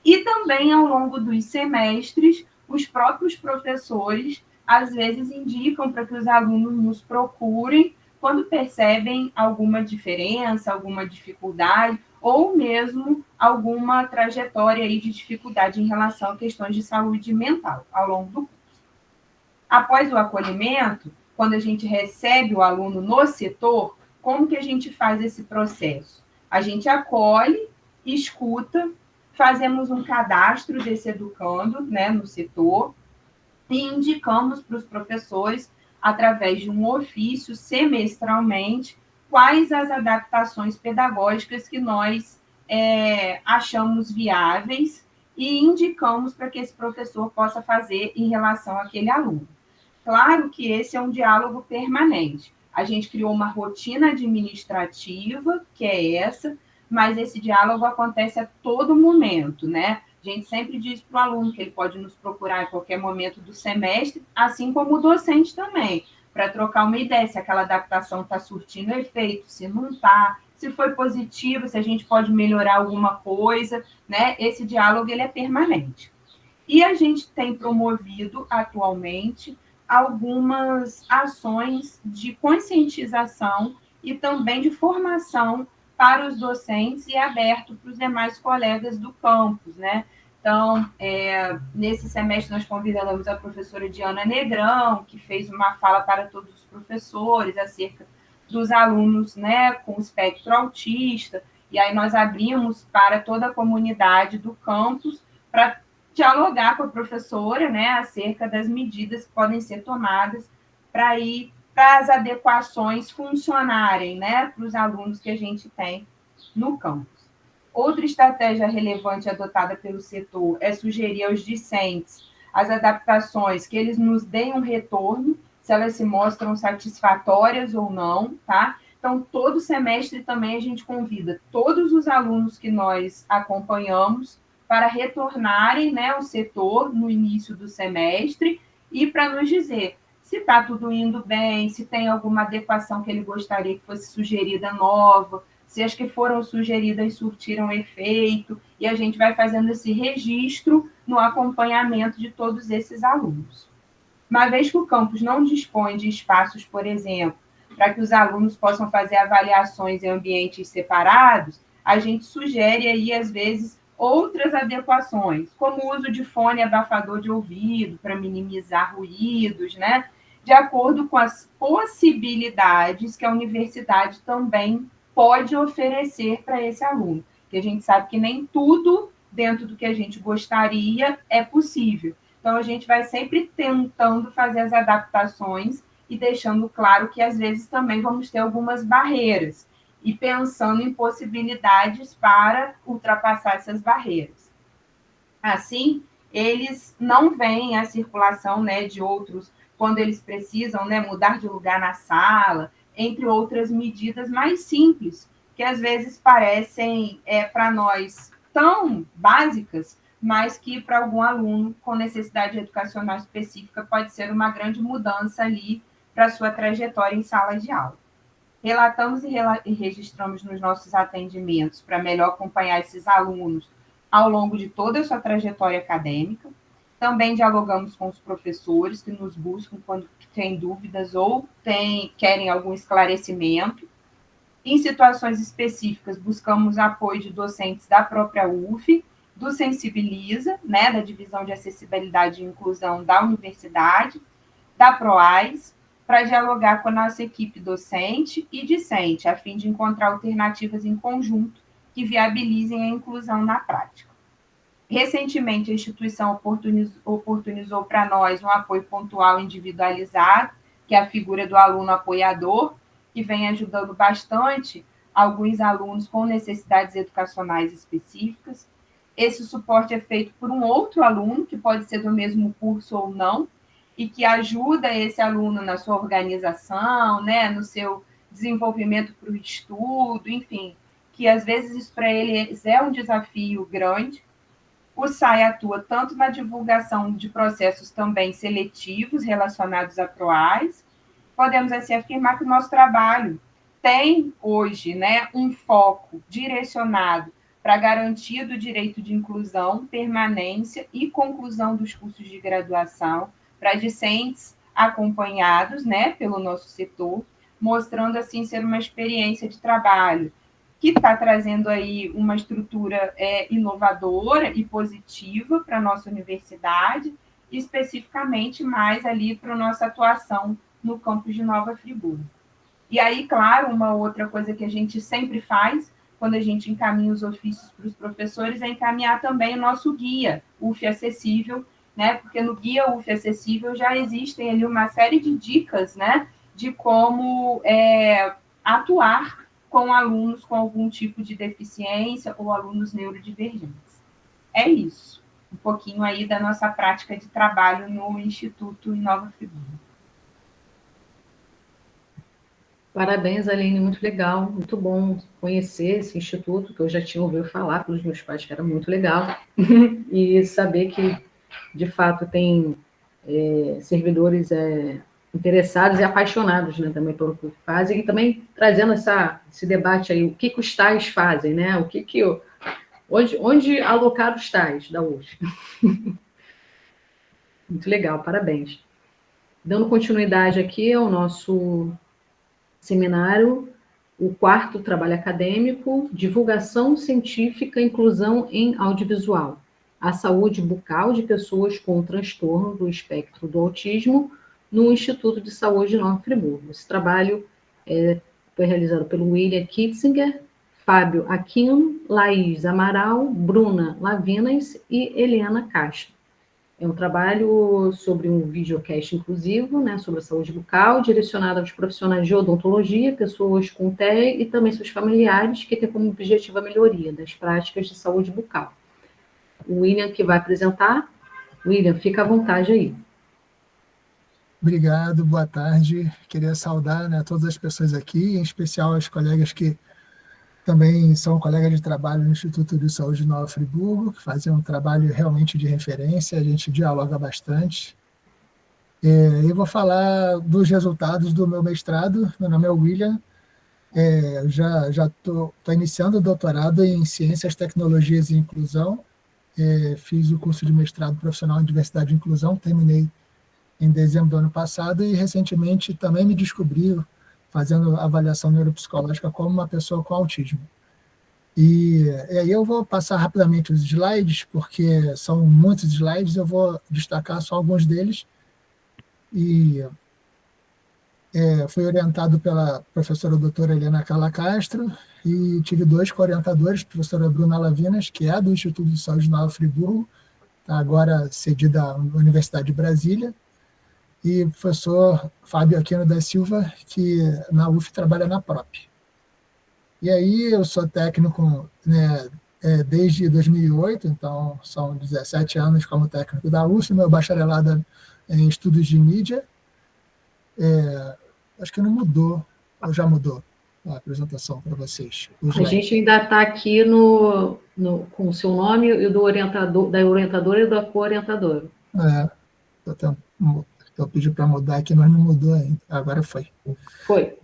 e também, ao longo dos semestres, os próprios professores, às vezes, indicam para que os alunos nos procurem quando percebem alguma diferença, alguma dificuldade, ou mesmo alguma trajetória aí de dificuldade em relação a questões de saúde mental ao longo do curso. Após o acolhimento, quando a gente recebe o aluno no setor, como que a gente faz esse processo? A gente acolhe, escuta, fazemos um cadastro desse educando, né, no setor, e indicamos para os professores, através de um ofício, semestralmente, quais as adaptações pedagógicas que nós achamos viáveis e indicamos para que esse professor possa fazer em relação àquele aluno. Claro que esse é um diálogo permanente. A gente criou uma rotina administrativa, que é essa, mas esse diálogo acontece a todo momento, né? A gente sempre diz para o aluno que ele pode nos procurar em qualquer momento do semestre, assim como o docente também, para trocar uma ideia, se aquela adaptação está surtindo efeito, se não está, se foi positivo, se a gente pode melhorar alguma coisa, né? Esse diálogo ele é permanente. E a gente tem promovido atualmente algumas ações de conscientização e também de formação para os docentes e aberto para os demais colegas do campus, né? Então, nesse semestre nós convidamos a professora Diana Negrão, que fez uma fala para todos os professores acerca dos alunos, né, com espectro autista, e aí nós abrimos para toda a comunidade do campus para dialogar com a professora, né, acerca das medidas que podem ser tomadas para as adequações funcionarem, né, para os alunos que a gente tem no campus. Outra estratégia relevante adotada pelo setor é sugerir aos discentes as adaptações, que eles nos deem um retorno, se elas se mostram satisfatórias ou não, tá? Então, todo semestre também a gente convida todos os alunos que nós acompanhamos para retornarem, né, ao setor no início do semestre e para nos dizer se está tudo indo bem, se tem alguma adequação que ele gostaria que fosse sugerida nova, se as que foram sugeridas surtiram efeito, e a gente vai fazendo esse registro no acompanhamento de todos esses alunos. Uma vez que o campus não dispõe de espaços, por exemplo, para que os alunos possam fazer avaliações em ambientes separados, a gente sugere aí, às vezes, outras adequações, como o uso de fone abafador de ouvido para minimizar ruídos, né? De acordo com as possibilidades que a universidade também pode oferecer para esse aluno, que a gente sabe que nem tudo dentro do que a gente gostaria é possível. Então, a gente vai sempre tentando fazer as adaptações e deixando claro que, às vezes, também vamos ter algumas barreiras e pensando em possibilidades para ultrapassar essas barreiras. Assim, eles não veem a circulação, né, de outros, quando eles precisam, né, mudar de lugar na sala, entre outras medidas mais simples, que às vezes parecem, para nós, tão básicas, mas que para algum aluno com necessidade educacional específica pode ser uma grande mudança ali para a sua trajetória em sala de aula. Relatamos e registramos nos nossos atendimentos para melhor acompanhar esses alunos ao longo de toda a sua trajetória acadêmica. Também dialogamos com os professores que nos buscam quando têm dúvidas ou querem algum esclarecimento. Em situações específicas, buscamos apoio de docentes da própria UF, do Sensibiliza, né, da Divisão de Acessibilidade e Inclusão da Universidade, da PROAIS, para dialogar com a nossa equipe docente e discente, a fim de encontrar alternativas em conjunto que viabilizem a inclusão na prática. Recentemente, a instituição oportunizou para nós um apoio pontual individualizado, que é a figura do aluno apoiador, que vem ajudando bastante alguns alunos com necessidades educacionais específicas. Esse suporte é feito por um outro aluno, que pode ser do mesmo curso ou não, e que ajuda esse aluno na sua organização, né, no seu desenvolvimento para o estudo, enfim, que às vezes isso para eles é um desafio grande. O SAI atua tanto na divulgação de processos também seletivos relacionados a PROAIS. Podemos, assim, afirmar que o nosso trabalho tem hoje, né, um foco direcionado para a garantia do direito de inclusão, permanência e conclusão dos cursos de graduação para discentes acompanhados, né, pelo nosso setor, mostrando, assim, ser uma experiência de trabalho que está trazendo aí uma estrutura inovadora e positiva para a nossa universidade, especificamente mais ali para a nossa atuação no campus de Nova Friburgo. E aí, claro, uma outra coisa que a gente sempre faz, quando a gente encaminha os ofícios para os professores, é encaminhar também o nosso guia, UF Acessível, né? Porque no guia UF Acessível já existem ali uma série de dicas, né, de como atuar com alunos com algum tipo de deficiência ou alunos neurodivergentes. É isso, um pouquinho aí da nossa prática de trabalho no Instituto em Nova Friburgo. Parabéns, Aline, muito legal, muito bom conhecer esse instituto, que eu já tinha ouvido falar pelos meus pais, que era muito legal, e saber que, de fato, tem servidores interessados e apaixonados, né, também pelo que fazem, e também trazendo esse debate aí, o que os tais fazem, né, onde alocar os tais da UF. Muito legal, parabéns. Dando continuidade aqui ao nosso seminário, o 4º trabalho acadêmico, divulgação científica, inclusão em audiovisual, a saúde bucal de pessoas com transtorno do espectro do autismo no Instituto de Saúde de Nova Friburgo. Esse trabalho foi realizado pelo William Kitzinger, Fábio Aquino, Laís Amaral, Bruna Lavinas e Helena Castro. É um trabalho sobre um videocast inclusivo, né, sobre a saúde bucal, direcionado aos profissionais de odontologia, pessoas com TEA e também seus familiares, que tem como objetivo a melhoria das práticas de saúde bucal. O William que vai apresentar. William, fica à vontade aí. Obrigado, boa tarde. Queria saudar, né, todas as pessoas aqui, em especial as colegas que também são colegas de trabalho no Instituto de Saúde de Nova Friburgo, que fazem um trabalho realmente de referência, a gente dialoga bastante. Eu vou falar dos resultados do meu mestrado. Meu nome é William, eu já estou iniciando o doutorado em Ciências, Tecnologias e Inclusão. Fiz o curso de mestrado profissional em Diversidade e Inclusão, terminei em dezembro do ano passado e recentemente também me descobri fazendo avaliação neuropsicológica como uma pessoa com autismo. E aí eu vou passar rapidamente os slides, porque são muitos slides, eu vou destacar só alguns deles. E fui orientado pela professora doutora Helena Carla Castro e tive 2 co-orientadores, a professora Bruna Lavinas, que é do Instituto de Saúde de Nova Friburgo, agora cedida à Universidade de Brasília, e o professor Fábio Aquino da Silva, que na UF trabalha na PROP. E aí eu sou técnico, né, desde 2008, então são 17 anos como técnico da UF, meu bacharelado em estudos de mídia. Acho que não mudou, ou já mudou a apresentação para vocês. A gente ainda está aqui com o seu nome e do orientador, da orientadora e da co-orientadora. Eu pedi para mudar aqui, mas não mudou ainda. Agora foi. Foi.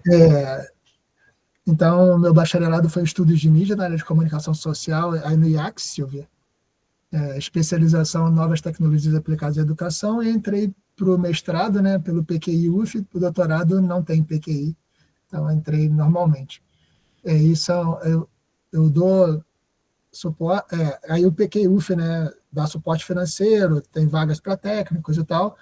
Então, meu bacharelado foi em estudos de mídia na área de comunicação social, aí no IACS, Silvia. Especialização em novas tecnologias aplicadas à educação, e entrei para o mestrado, né, pelo PQI UF, o doutorado não tem PQI, então entrei normalmente. Eu dou suporte, aí o PQI UF, né, dá suporte financeiro, tem vagas para técnicos e tal,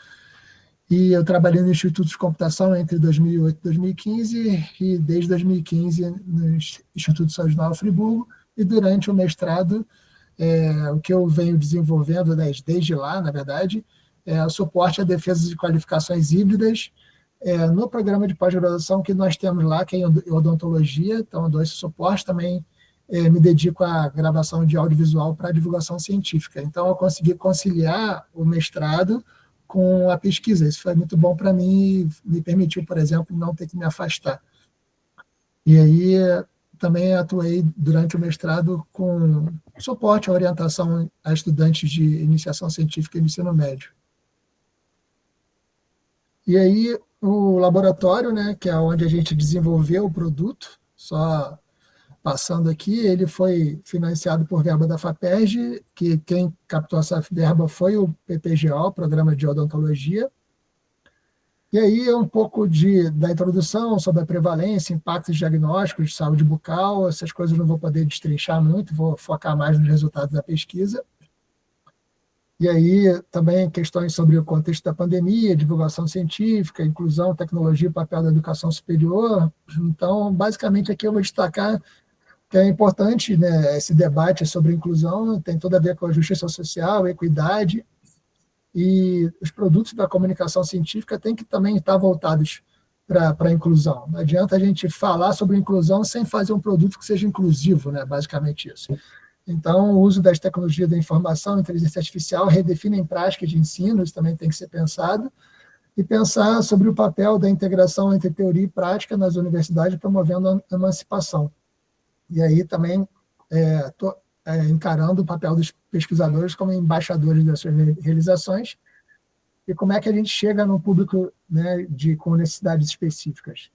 e eu trabalhei no Instituto de Computação entre 2008 e 2015, e desde 2015 no Instituto de Saúde de Nova Friburgo, e durante o mestrado, o que eu venho desenvolvendo desde lá, na verdade, é o suporte à defesa de qualificações híbridas no programa de pós-graduação que nós temos lá, que é em odontologia, então eu dou esse suporte também, me dedico à gravação de audiovisual para divulgação científica. Então eu consegui conciliar o mestrado com a pesquisa. Isso foi muito bom para mim e me permitiu, por exemplo, não ter que me afastar. E aí também atuei durante o mestrado com suporte à orientação a estudantes de iniciação científica e ensino médio. E aí o laboratório, né, que é onde a gente desenvolveu o produto, só passando aqui, ele foi financiado por verba da FAPERJ, que quem captou essa verba foi o PPGO, o Programa de Odontologia. E aí um pouco da introdução sobre a prevalência, impactos diagnósticos de saúde bucal, essas coisas eu não vou poder destrinchar muito, vou focar mais nos resultados da pesquisa. E aí também questões sobre o contexto da pandemia, divulgação científica, inclusão, tecnologia e papel da educação superior. Então, basicamente, aqui eu vou destacar que é importante, né, esse debate sobre inclusão, tem tudo a ver com a justiça social, equidade, e os produtos da comunicação científica têm que também estar voltados para a inclusão. Não adianta a gente falar sobre inclusão sem fazer um produto que seja inclusivo, né, basicamente isso. Então, o uso das tecnologias da informação, inteligência artificial, redefinem práticas de ensino, isso também tem que ser pensado, e pensar sobre o papel da integração entre teoria e prática nas universidades, promovendo a emancipação. E aí também estou encarando o papel dos pesquisadores como embaixadores das suas realizações, e como é que a gente chega no público, né, com necessidades específicas.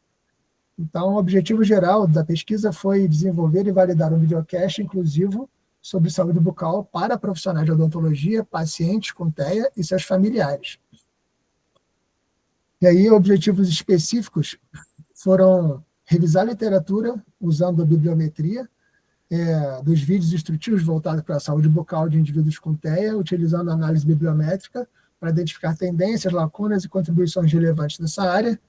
Então, o objetivo geral da pesquisa foi desenvolver e validar um videocast inclusivo sobre saúde bucal para profissionais de odontologia, pacientes com TEA e seus familiares. E aí, objetivos específicos foram revisar a literatura usando a bibliometria dos vídeos instrutivos voltados para a saúde bucal de indivíduos com TEA, utilizando a análise bibliométrica para identificar tendências, lacunas e contribuições relevantes nessa área,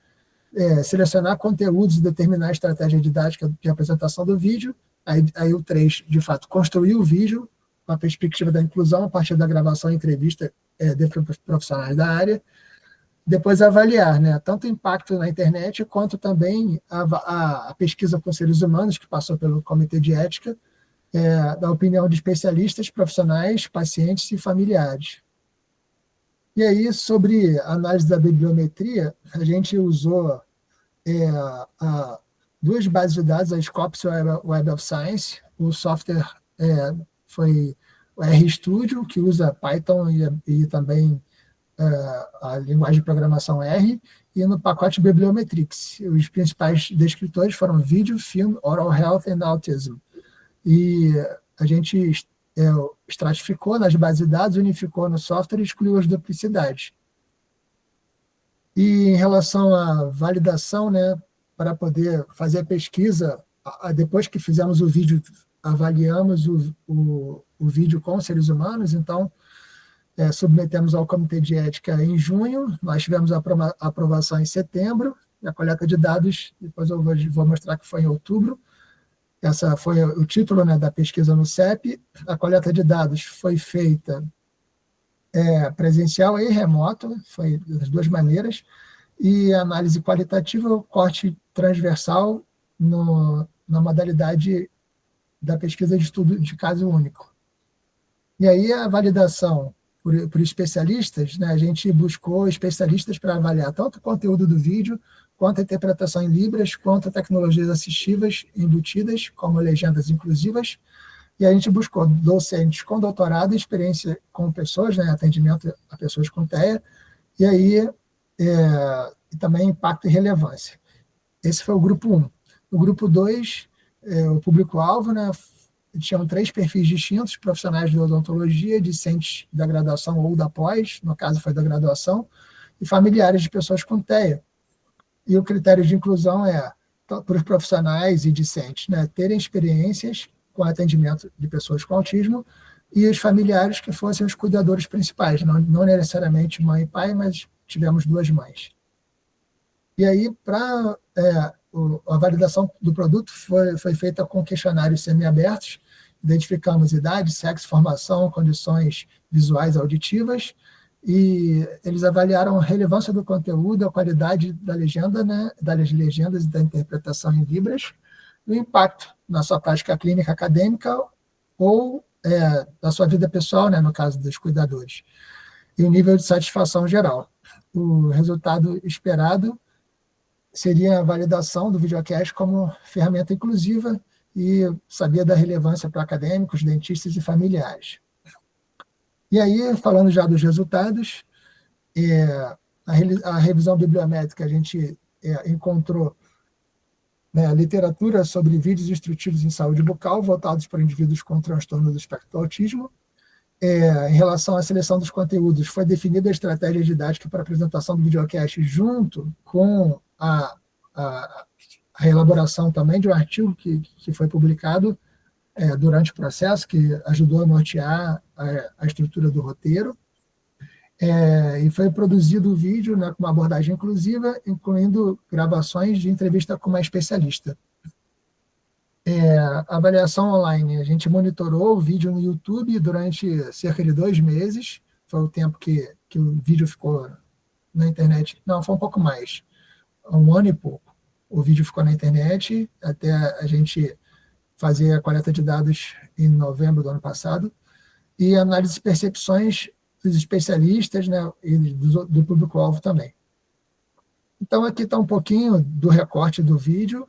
selecionar conteúdos e determinar a estratégia didática de apresentação do vídeo, Aí o 3, de fato, construir o vídeo com a perspectiva da inclusão a partir da gravação e entrevista de profissionais da área. Depois avaliar, né, tanto o impacto na internet quanto também a pesquisa com seres humanos, que passou pelo Comitê de Ética, da opinião de especialistas, profissionais, pacientes e familiares. E aí, sobre a análise da bibliometria, a gente usou duas bases de dados, a Scopus Web of Science. O software foi o RStudio, que usa Python e também a linguagem de programação R, e no pacote Bibliometrics. Os principais descritores foram vídeo, filme, oral health e autism. E a gente estratificou nas bases de dados, unificou no software e excluiu as duplicidades. E em relação à validação, né, para poder fazer a pesquisa, depois que fizemos o vídeo, avaliamos o vídeo com seres humanos, então submetemos ao Comitê de Ética em junho, nós tivemos a aprovação em setembro, e a coleta de dados, depois eu vou mostrar que foi em outubro. Essa foi o título, né, da pesquisa no CEP. A coleta de dados foi feita presencial e remoto, foi das duas maneiras, e a análise qualitativa, o corte transversal na modalidade da pesquisa de estudo de caso único. E aí a validação por especialistas, né, a gente buscou especialistas para avaliar tanto o conteúdo do vídeo, quanto a interpretação em Libras, quanto a tecnologias assistivas embutidas, como legendas inclusivas, e a gente buscou docentes com doutorado e experiência com pessoas, né, atendimento a pessoas com TEA, e aí e também impacto e relevância. Esse foi o grupo 1. O grupo 2, o público-alvo, né, tinham 3 perfis distintos: profissionais de odontologia, discentes da graduação ou da pós, no caso foi da graduação, e familiares de pessoas com TEA. E o critério de inclusão para os profissionais e discentes, né, terem experiências com atendimento de pessoas com autismo, e os familiares que fossem os cuidadores principais, não necessariamente mãe e pai, mas tivemos 2 mães. E aí, para a validação do produto foi feita com questionários semiabertos, identificamos idade, sexo, formação, condições visuais auditivas, e eles avaliaram a relevância do conteúdo, a qualidade da legenda, né, das legendas e da interpretação em Libras, e o impacto na sua prática clínica acadêmica ou na sua vida pessoal, né, no caso dos cuidadores, e o nível de satisfação geral. O resultado esperado seria a validação do videocast como ferramenta inclusiva e sabia da relevância para acadêmicos, dentistas e familiares. E aí, falando já dos resultados, a revisão bibliométrica, a gente encontrou, né, literatura sobre vídeos instrutivos em saúde bucal voltados para indivíduos com transtorno do espectro do autismo. Em relação à seleção dos conteúdos, foi definida a estratégia didática para a apresentação do videocast junto com a elaboração também de um artigo que foi publicado durante o processo, que ajudou a nortear a estrutura do roteiro. E foi produzido o vídeo, né, com uma abordagem inclusiva, incluindo gravações de entrevista com uma especialista. A avaliação online, a gente monitorou o vídeo no YouTube durante cerca de 2 meses, foi o tempo que o vídeo ficou na internet. Não, foi um pouco mais, 1 ano e pouco. O vídeo ficou na internet até a gente fazer a coleta de dados em novembro do ano passado, e análise de percepções dos especialistas, né, e do público-alvo também. Então, aqui está um pouquinho do recorte do vídeo.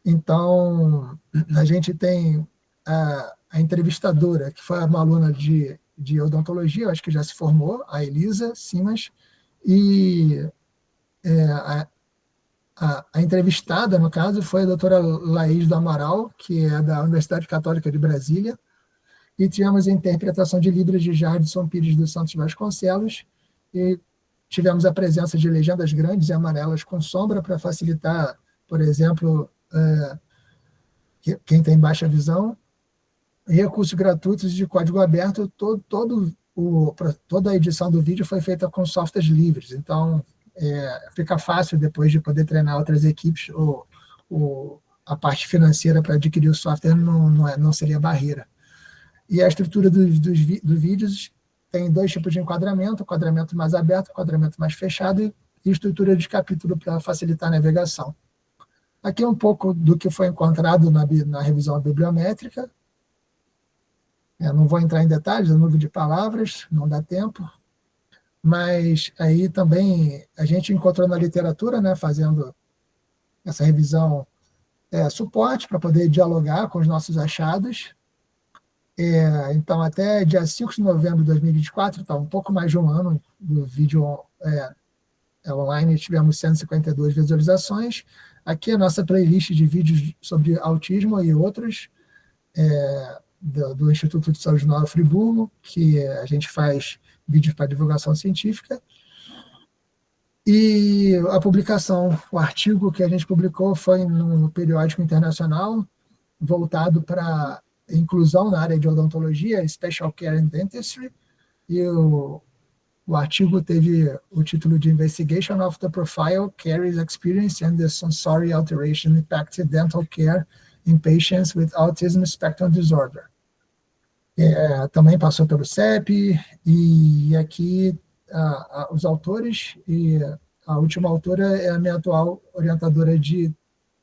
Então, a gente tem a entrevistadora, que foi uma aluna de odontologia, eu acho que já se formou, a Elisa Simas, e a entrevistada, no caso, foi a doutora Laís do Amaral, que é da Universidade Católica de Brasília, e tivemos a interpretação de Libras de Jardson Pires dos Santos Vasconcelos, e tivemos a presença de legendas grandes e amarelas com sombra para facilitar, por exemplo, quem tem baixa visão, recursos gratuitos de código aberto. Toda a edição do vídeo foi feita com softwares livres, então fica fácil depois de poder treinar outras equipes, o a parte financeira para adquirir o software não seria barreira. E a estrutura dos vídeos tem 2 tipos de enquadramento mais aberto, enquadramento mais fechado e estrutura de capítulo para facilitar a navegação. Aqui é um pouco do que foi encontrado na revisão bibliométrica. Não vou entrar em detalhes, é nuvem de palavras, não dá tempo, mas aí também a gente encontrou na literatura, né, fazendo essa revisão, suporte para poder dialogar com os nossos achados. Então, até dia 5 de novembro de 2024, está um pouco mais de um ano do vídeo online, tivemos 152 visualizações. Aqui a nossa playlist de vídeos sobre autismo e outros, do Instituto de Saúde Nova Friburgo, que a gente faz vídeos para divulgação científica. E a publicação, o artigo que a gente publicou foi no periódico internacional, voltado para inclusão na área de odontologia, Special Care in Dentistry, e o artigo teve o título de Investigation of the Profile, Caries Experience and the Sensory Alteration Impacted Dental Care in Patients with Autism Spectrum Disorder. Também passou pelo CEP, e aqui os autores, e a última autora é a minha atual orientadora de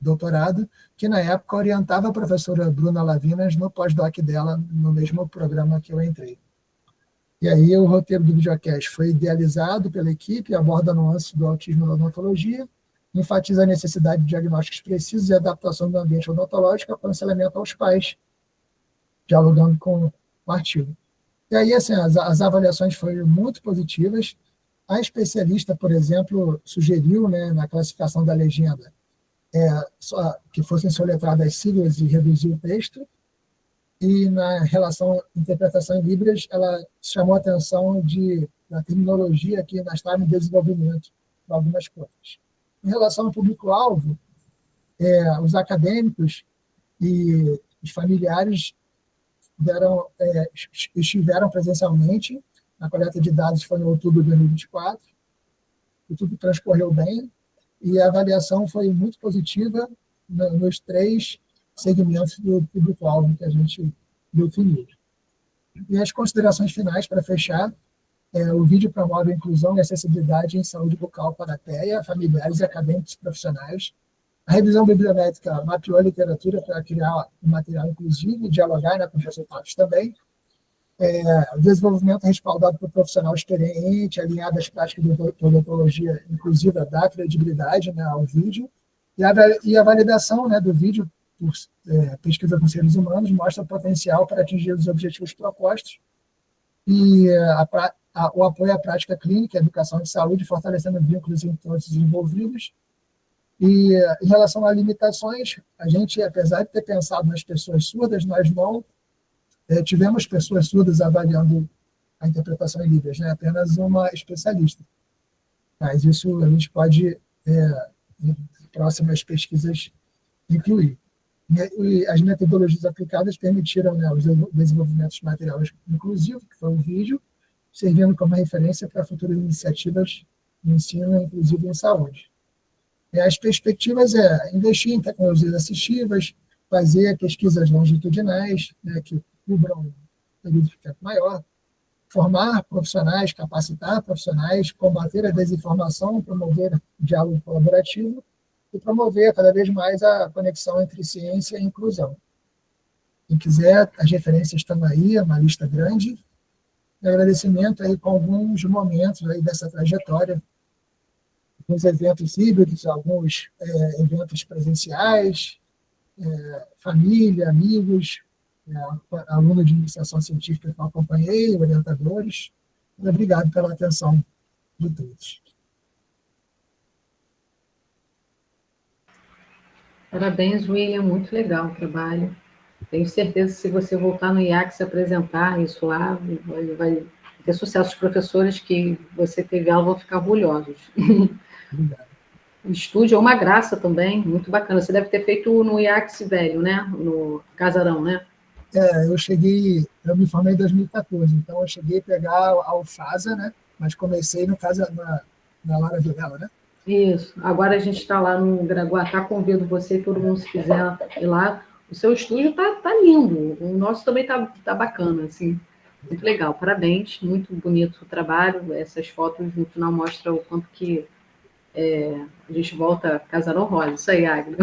doutorado, que na época orientava a professora Bruna Lavinas no pós-doc dela, no mesmo programa que eu entrei. E aí o roteiro do videocast foi idealizado pela equipe, aborda nuances do autismo na odontologia, enfatiza a necessidade de diagnósticos precisos e adaptação do ambiente odontológico, aconselhamento aos pais, dialogando com o artigo. E aí, assim, as avaliações foram muito positivas. A especialista, por exemplo, sugeriu, né, na classificação da legenda, que fossem soletradas as siglas e reduzir o texto, e na relação interpretação em Libras, ela chamou a atenção da terminologia que ainda está em desenvolvimento para algumas coisas. Em relação ao público-alvo, os acadêmicos e os familiares estiveram presencialmente. A coleta de dados foi em outubro de 2024, e tudo transcorreu bem, e a avaliação foi muito positiva nos 3 segmentos do público-alvo que a gente definiu. E as considerações finais, para fechar, o vídeo promove a inclusão e acessibilidade em saúde bucal para a TEA, familiares e acadêmicos profissionais. A revisão bibliométrica mapeou a literatura para criar um material inclusivo e dialogar, né, com os resultados também. O desenvolvimento respaldado por profissional experiente, alinhado às práticas de odontologia inclusiva, dá credibilidade, né, ao vídeo. E a validação, né, do vídeo por pesquisa com seres humanos mostra o potencial para atingir os objetivos propostos. E o apoio à prática clínica, à educação de saúde, fortalecendo vínculos entre todos os envolvidos. E em relação a limitações, a gente, apesar de ter pensado nas pessoas surdas, nós não tivemos pessoas surdas avaliando a interpretação em Libras, né? Apenas uma especialista. Mas isso a gente pode, em próximas pesquisas, incluir. E as metodologias aplicadas permitiram, né, os desenvolvimentos de materiais inclusivos, que foi o vídeo, servindo como referência para futuras iniciativas de ensino, inclusive em saúde. As perspectivas investir em tecnologias assistivas, fazer pesquisas longitudinais, né, que cubram um período de tempo maior, formar profissionais, capacitar profissionais, combater a desinformação, promover diálogo colaborativo e promover cada vez mais a conexão entre ciência e inclusão. Quem quiser, as referências estão aí, é uma lista grande. E agradecimento aí com alguns momentos aí dessa trajetória, alguns eventos híbridos, alguns eventos presenciais, família, amigos, aluno de iniciação científica que eu acompanhei, orientadores. Obrigado pela atenção de todos. Parabéns, William, muito legal o trabalho. Tenho certeza que se você voltar no IAC se apresentar isso lá, vai ter sucesso. Os professores que você teve aula vão ficar orgulhosos. Obrigado. O estúdio é uma graça também, muito bacana. Você deve ter feito no IAC velho, né? No Casarão, né? Eu me formei em 2014, então eu cheguei a pegar a UFASA, né? Mas comecei no caso na Lara Vilela, né? Isso. Agora a gente está lá no Graguatá, convido você, todo mundo, se quiser ir lá. O seu estúdio tá lindo, o nosso também tá bacana, assim, muito legal. Parabéns, muito bonito o trabalho. Essas fotos no final mostram o quanto que a gente volta a Casarão Rosa. Isso aí, Agnes.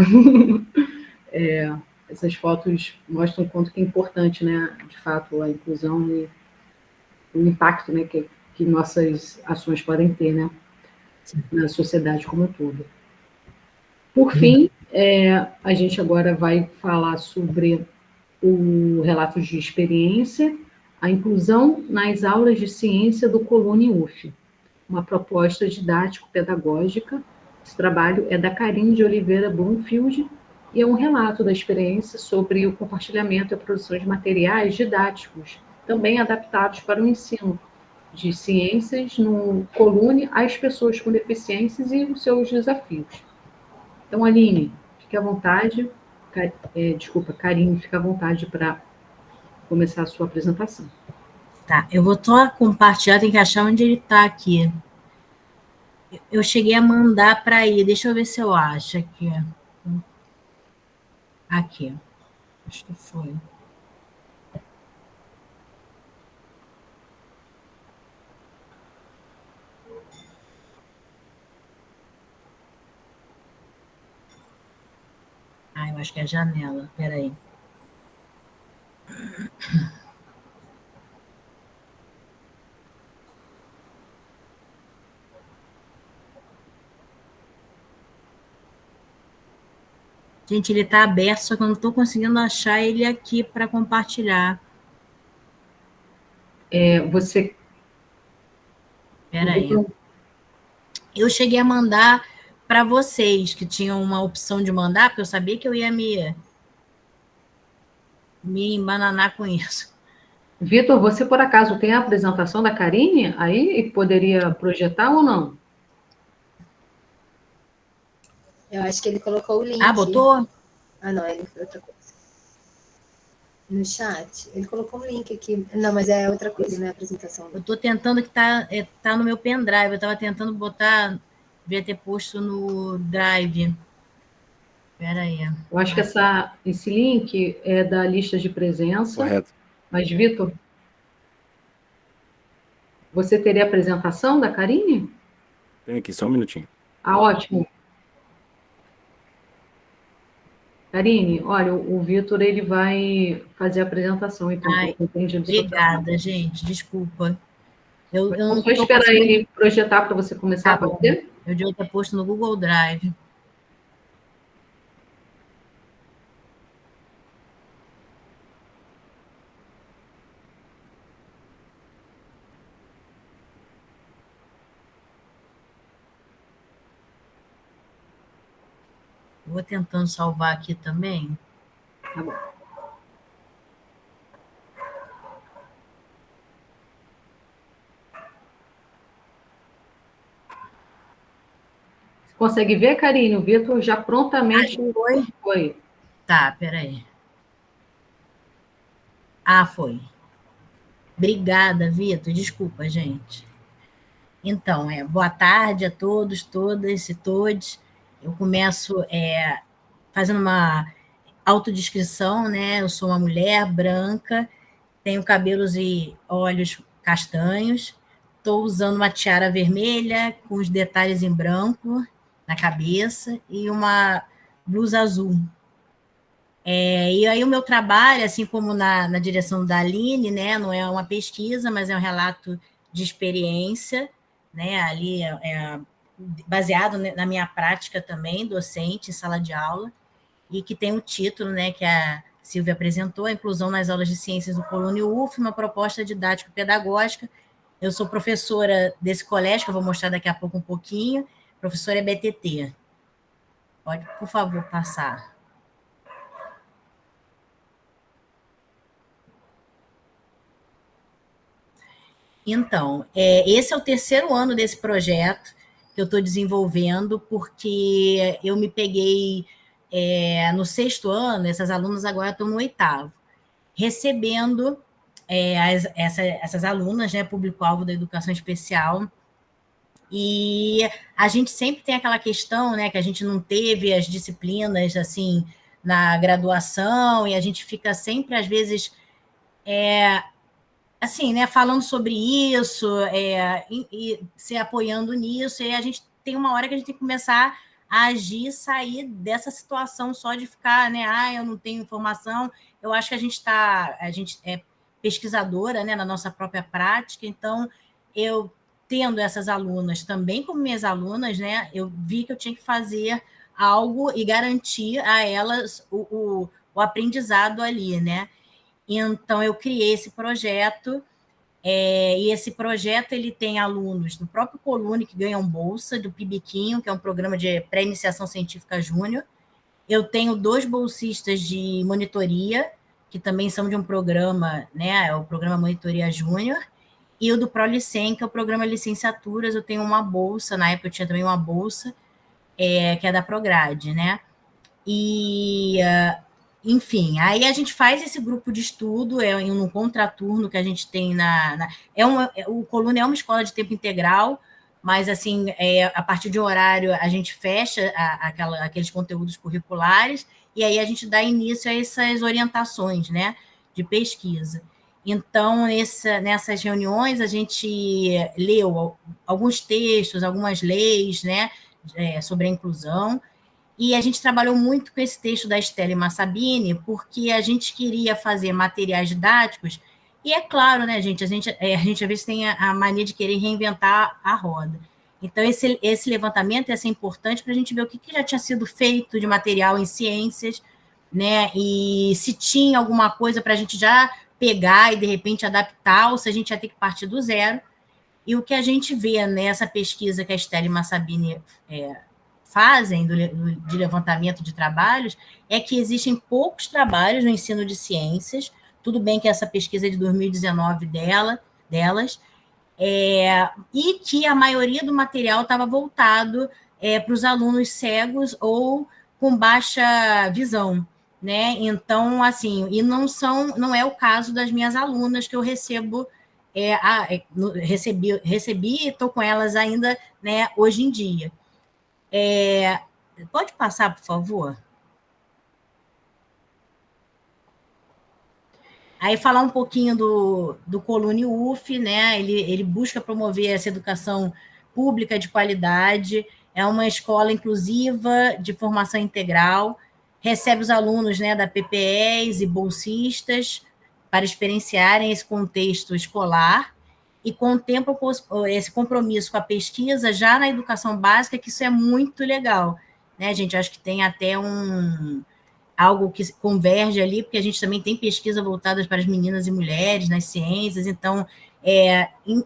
Essas fotos mostram o quanto que é importante, né, de fato, a inclusão e o impacto, né, que nossas ações podem ter, né, na sociedade como um todo. Por fim, a gente agora vai falar sobre o relato de experiência, a inclusão nas aulas de ciência do Colune UF, uma proposta didático-pedagógica. Esse trabalho é da Karine de Oliveira Bloomfield e é um relato da experiência sobre o compartilhamento e a produção de materiais didáticos, também adaptados para o ensino de ciências no Colune às pessoas com deficiências e os seus desafios. Então, Aline, fique à vontade. Karine, fique à vontade para começar a sua apresentação. Tá, eu vou só compartilhar, tem que achar onde ele está aqui. Eu cheguei a mandar para aí, deixa eu ver se eu acho aqui. Aqui, acho que foi. Eu acho que é a janela, peraí. Gente, ele está aberto, só que eu não estou conseguindo achar ele aqui para compartilhar. Você... Peraí. Eu cheguei a mandar para vocês, que tinham uma opção de mandar, porque eu sabia que eu ia me embananar com isso. Vitor, você por acaso tem a apresentação da Karine aí e poderia projetar ou não? Eu acho que ele colocou o link. Botou? Não, ele foi outra coisa. No chat, ele colocou um link aqui. Não, mas é outra coisa, não é a apresentação. Eu estou tentando que tá no meu pendrive. Eu estava tentando botar, devia ter posto no drive. Espera aí. Eu acho que esse link é da lista de presença. Correto. Mas, Vitor, você teria a apresentação da Karine? Tem aqui, só um minutinho. Ótimo. Karine, olha, o Vitor, ele vai fazer a apresentação, então. Obrigada, gente, desculpa. Eu não vou esperar ele projetar para você começar, pode ser? Eu devia ter posto no Google Drive. Vou tentando salvar aqui também. Tá bom. Você consegue ver, Karine? O Vitor já prontamente foi. Tá, peraí. Foi. Obrigada, Vitor. Desculpa, gente. Então, boa tarde a todos, todas e todos. Eu começo fazendo uma autodescrição, né? Eu sou uma mulher branca, tenho cabelos e olhos castanhos, estou usando uma tiara vermelha com os detalhes em branco na cabeça e uma blusa azul. E aí o meu trabalho, assim como na direção da Aline, né? Não é uma pesquisa, mas é um relato de experiência, né? Ali baseado na minha prática também, docente, em sala de aula, e que tem o título, né, que a Silvia apresentou, a inclusão nas aulas de ciências do Colune UF, uma proposta didático-pedagógica. Eu sou professora desse colégio, que eu vou mostrar daqui a pouco um pouquinho, professora EBTT. Pode, por favor, passar. Então, esse é o terceiro ano desse projeto que eu estou desenvolvendo, porque eu me peguei no sexto ano, essas alunas agora estão no oitavo, recebendo essas alunas, né, público-alvo da educação especial, E a gente sempre tem aquela questão, né, que a gente não teve as disciplinas, assim, na graduação, e a gente fica sempre, às vezes, assim, né, falando sobre isso, e se apoiando nisso, e a gente tem uma hora que a gente tem que começar a agir, sair dessa situação só de ficar, né, eu não tenho informação. Eu acho que a gente é pesquisadora, né, na nossa própria prática, então eu tendo essas alunas também como minhas alunas, né, eu vi que eu tinha que fazer algo e garantir a elas o aprendizado ali, né? Então, eu criei esse projeto, e esse projeto ele tem alunos do próprio Colune que ganham bolsa, do PIBIQUinho, que é um programa de pré-iniciação científica júnior. Eu tenho 2 bolsistas de monitoria, que também são de um programa, né, é o programa Monitoria Júnior, e o do ProLicen, que é o programa Licenciaturas. Eu tenho uma bolsa, na época eu tinha também uma bolsa, que é da Prograde, né? E, enfim, aí a gente faz esse grupo de estudo, em um contraturno que a gente tem o Colune é uma escola de tempo integral, mas, assim, a partir de um horário, a gente fecha aqueles conteúdos curriculares, e aí a gente dá início a essas orientações, né, de pesquisa. Então, nessas reuniões, a gente leu alguns textos, algumas leis, né, sobre a inclusão, e a gente trabalhou muito com esse texto da Estelle Massabini, porque a gente queria fazer materiais didáticos, e é claro, né, gente, a gente às vezes tem a mania de querer reinventar a roda. Então, esse levantamento ia ser importante para a gente ver o que já tinha sido feito de material em ciências, né, e se tinha alguma coisa para a gente já pegar e, de repente, adaptar, ou se a gente ia ter que partir do zero. E o que a gente vê nessa pesquisa que a Estelle Massabini fazem de levantamento de trabalhos é que existem poucos trabalhos no ensino de ciências. Tudo bem que essa pesquisa é de 2019 delas, e que a maioria do material estava voltado para os alunos cegos ou com baixa visão, né? Então, assim, e não é o caso das minhas alunas que eu recebo, recebi e estou com elas ainda, né, hoje em dia. Pode passar, por favor? Aí falar um pouquinho do Colune UF, né? Ele busca promover essa educação pública de qualidade, é uma escola inclusiva de formação integral, recebe os alunos, né, da PPEs e bolsistas para experienciarem esse contexto escolar e contempla esse compromisso com a pesquisa já na educação básica, que isso é muito legal, né, gente? Acho que tem até algo que converge ali, porque a gente também tem pesquisa voltada para as meninas e mulheres nas ciências, então,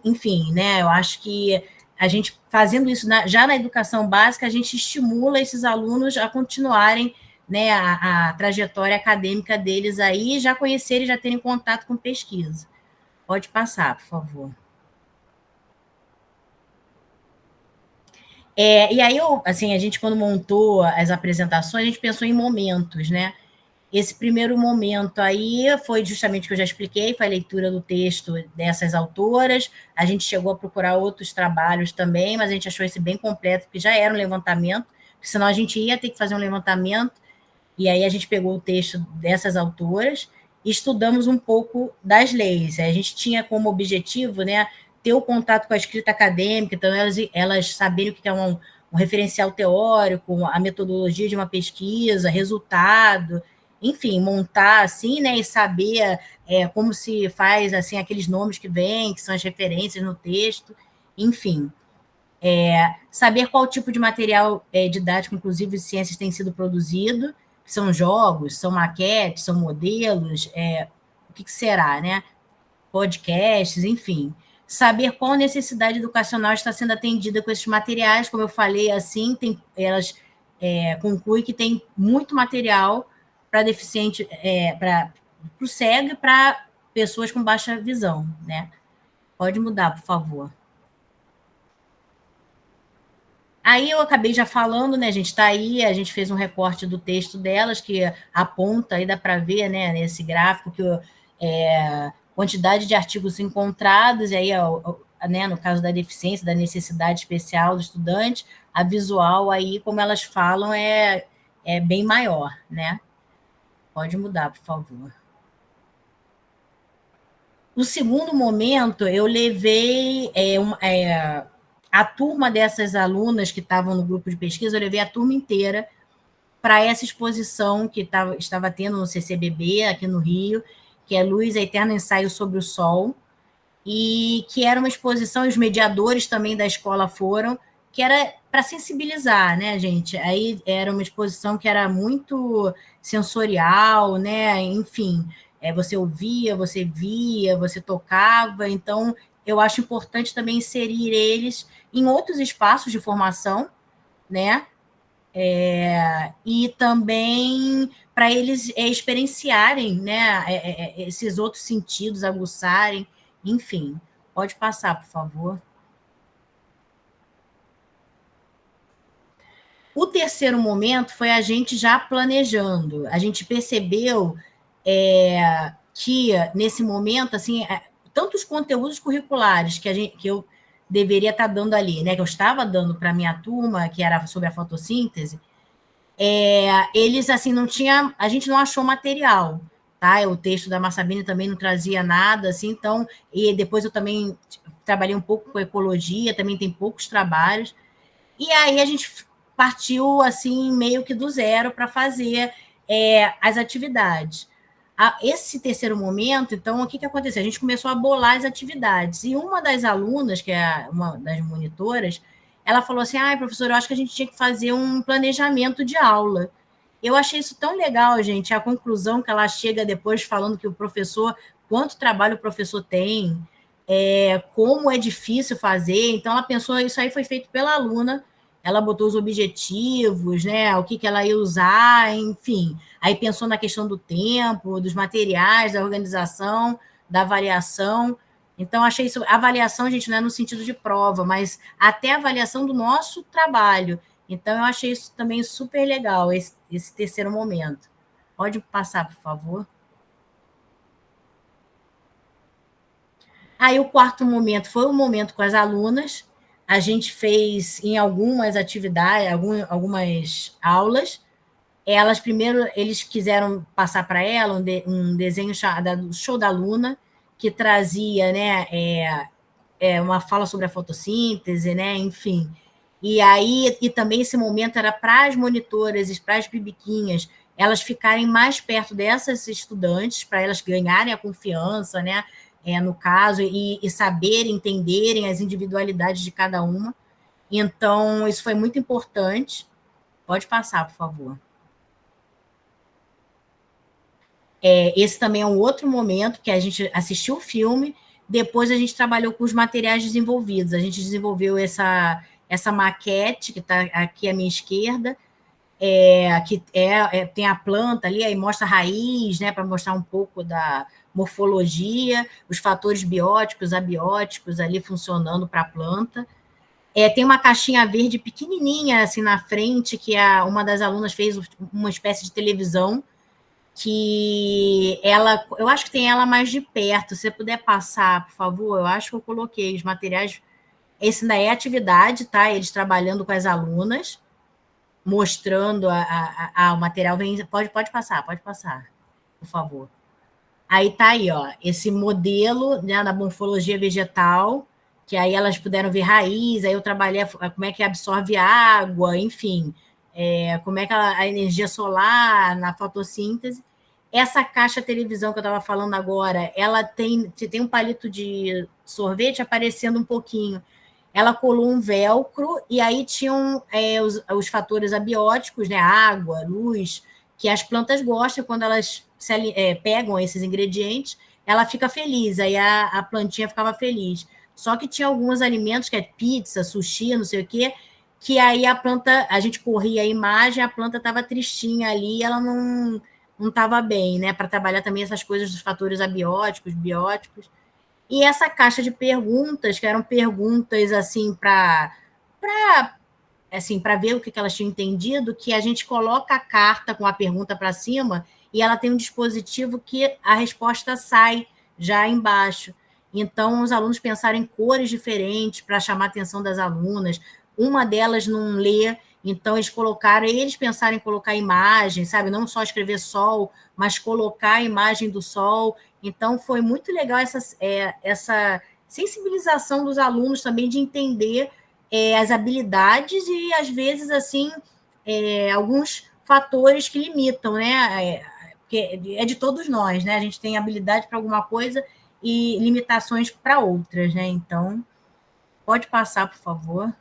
enfim, né, eu acho que a gente, fazendo isso já na educação básica, a gente estimula esses alunos a continuarem, né, a trajetória acadêmica deles aí, já conhecerem, já terem contato com pesquisa. Pode passar, por favor. E aí, assim, a gente, quando montou as apresentações, a gente pensou em momentos, né? Esse primeiro momento aí foi justamente o que eu já expliquei, foi a leitura do texto dessas autoras. A gente chegou a procurar outros trabalhos também, mas a gente achou esse bem completo, porque já era um levantamento, porque senão a gente ia ter que fazer um levantamento, e aí a gente pegou o texto dessas autoras e estudamos um pouco das leis. A gente tinha como objetivo, né, ter o contato com a escrita acadêmica, então elas saberem o que é um referencial teórico, a metodologia de uma pesquisa, resultado, enfim, montar assim, né, e saber como se faz assim aqueles nomes que vêm, que são as referências no texto, enfim. Saber qual tipo de material didático, inclusive de ciências, tem sido produzido, são jogos, são maquetes, são modelos, o que será, né? Podcasts, enfim. Saber qual necessidade educacional está sendo atendida com esses materiais, como eu falei, assim, elas concluem que tem muito material para deficiente, para o cego e para pessoas com baixa visão, né? Pode mudar, por favor. Aí eu acabei já falando, né, a gente está aí, a gente fez um recorte do texto delas, que aponta, aí dá para ver, né, nesse gráfico, que quantidade de artigos encontrados, e aí né, no caso da deficiência, da necessidade especial do estudante, a visual aí, como elas falam, é bem maior, né? Pode mudar, por favor. No segundo momento, eu levei a turma dessas alunas que estavam no grupo de pesquisa, eu levei a turma inteira para essa exposição que estava tendo no CCBB, aqui no Rio, que é Luz, Eterno Ensaio sobre o Sol, e que era uma exposição, e os mediadores também da escola foram, que era para sensibilizar, né, gente? Aí era uma exposição que era muito sensorial, né? Enfim, você ouvia, você via, você tocava, então eu acho importante também inserir eles em outros espaços de formação, né? E também para eles experienciarem, né, esses outros sentidos, aguçarem, enfim. Pode passar, por favor. O terceiro momento foi a gente já planejando. A gente percebeu que, nesse momento, assim, tantos conteúdos curriculares que eu deveria estar dando ali, né, que eu estava dando para a minha turma, que era sobre a fotossíntese, eles, assim, não tinha... A gente não achou material, tá? O texto da Massabini também não trazia nada, assim, então... E depois eu também trabalhei um pouco com ecologia, também tem poucos trabalhos. E aí a gente partiu, assim, meio que do zero para fazer as atividades. Esse terceiro momento, então, o que aconteceu? A gente começou a bolar as atividades. E uma das alunas, que é uma das monitoras, ela falou assim, professora, eu acho que a gente tinha que fazer um planejamento de aula. Eu achei isso tão legal, gente, a conclusão que ela chega depois falando que o professor, quanto trabalho o professor tem, como é difícil fazer. Então, ela pensou, isso aí foi feito pela aluna, ela botou os objetivos, né, o que ela ia usar, enfim. Aí pensou na questão do tempo, dos materiais, da organização, da avaliação. Então, achei isso... A avaliação, gente, não é no sentido de prova, mas até a avaliação do nosso trabalho. Então, eu achei isso também super legal, esse terceiro momento. Pode passar, por favor. Aí, o quarto momento foi o momento com as alunas. A gente fez em algumas atividades, algumas aulas. Eles quiseram passar para ela um desenho chamado Show da Luna, que trazia, né, uma fala sobre a fotossíntese, né, enfim. E também esse momento era para as monitoras e para as bibiquinhas, elas ficarem mais perto dessas estudantes, para elas ganharem a confiança, né, no caso, e saberem, entenderem as individualidades de cada uma. Então, isso foi muito importante. Pode passar, por favor. Esse também é um outro momento que a gente assistiu o filme, depois a gente trabalhou com os materiais desenvolvidos. A gente desenvolveu essa maquete, que está aqui à minha esquerda, que tem a planta ali, aí mostra a raiz, né, para mostrar um pouco da morfologia, os fatores bióticos, abióticos ali funcionando para a planta. Tem uma caixinha verde pequenininha assim na frente, que uma das alunas fez uma espécie de televisão, que eu acho que tem ela mais de perto. Se você puder passar, por favor, eu acho que eu coloquei os materiais. Esse ainda é atividade, tá? Eles trabalhando com as alunas, mostrando o material. Pode passar, por favor. Aí tá aí, ó, esse modelo, né, da morfologia vegetal, que aí elas puderam ver raiz, aí eu trabalhei como é que absorve água, enfim, como é que a energia solar na fotossíntese. Essa caixa televisão que eu estava falando agora, ela tem um palito de sorvete aparecendo um pouquinho. Ela colou um velcro e aí tinham os fatores abióticos, né, água, luz, que as plantas gostam. Quando elas pegam esses ingredientes, ela fica feliz, aí a plantinha ficava feliz. Só que tinha alguns alimentos, que é pizza, sushi, não sei o quê, que aí a gente corria a imagem, a planta estava tristinha ali, ela não estava bem, né? Para trabalhar também essas coisas dos fatores abióticos, bióticos. E essa caixa de perguntas, que eram perguntas assim para ver o que elas tinham entendido, que a gente coloca a carta com a pergunta para cima e ela tem um dispositivo que a resposta sai já embaixo. Então, os alunos pensaram em cores diferentes para chamar a atenção das alunas. Uma delas não lê, então eles pensaram em colocar imagem, sabe? Não só escrever sol, mas colocar a imagem do sol. Então, foi muito legal essa sensibilização dos alunos também de entender as habilidades e, às vezes, assim, alguns fatores que limitam, né? Porque é de todos nós, né? A gente tem habilidade para alguma coisa e limitações para outras, né? Então, pode passar, por favor.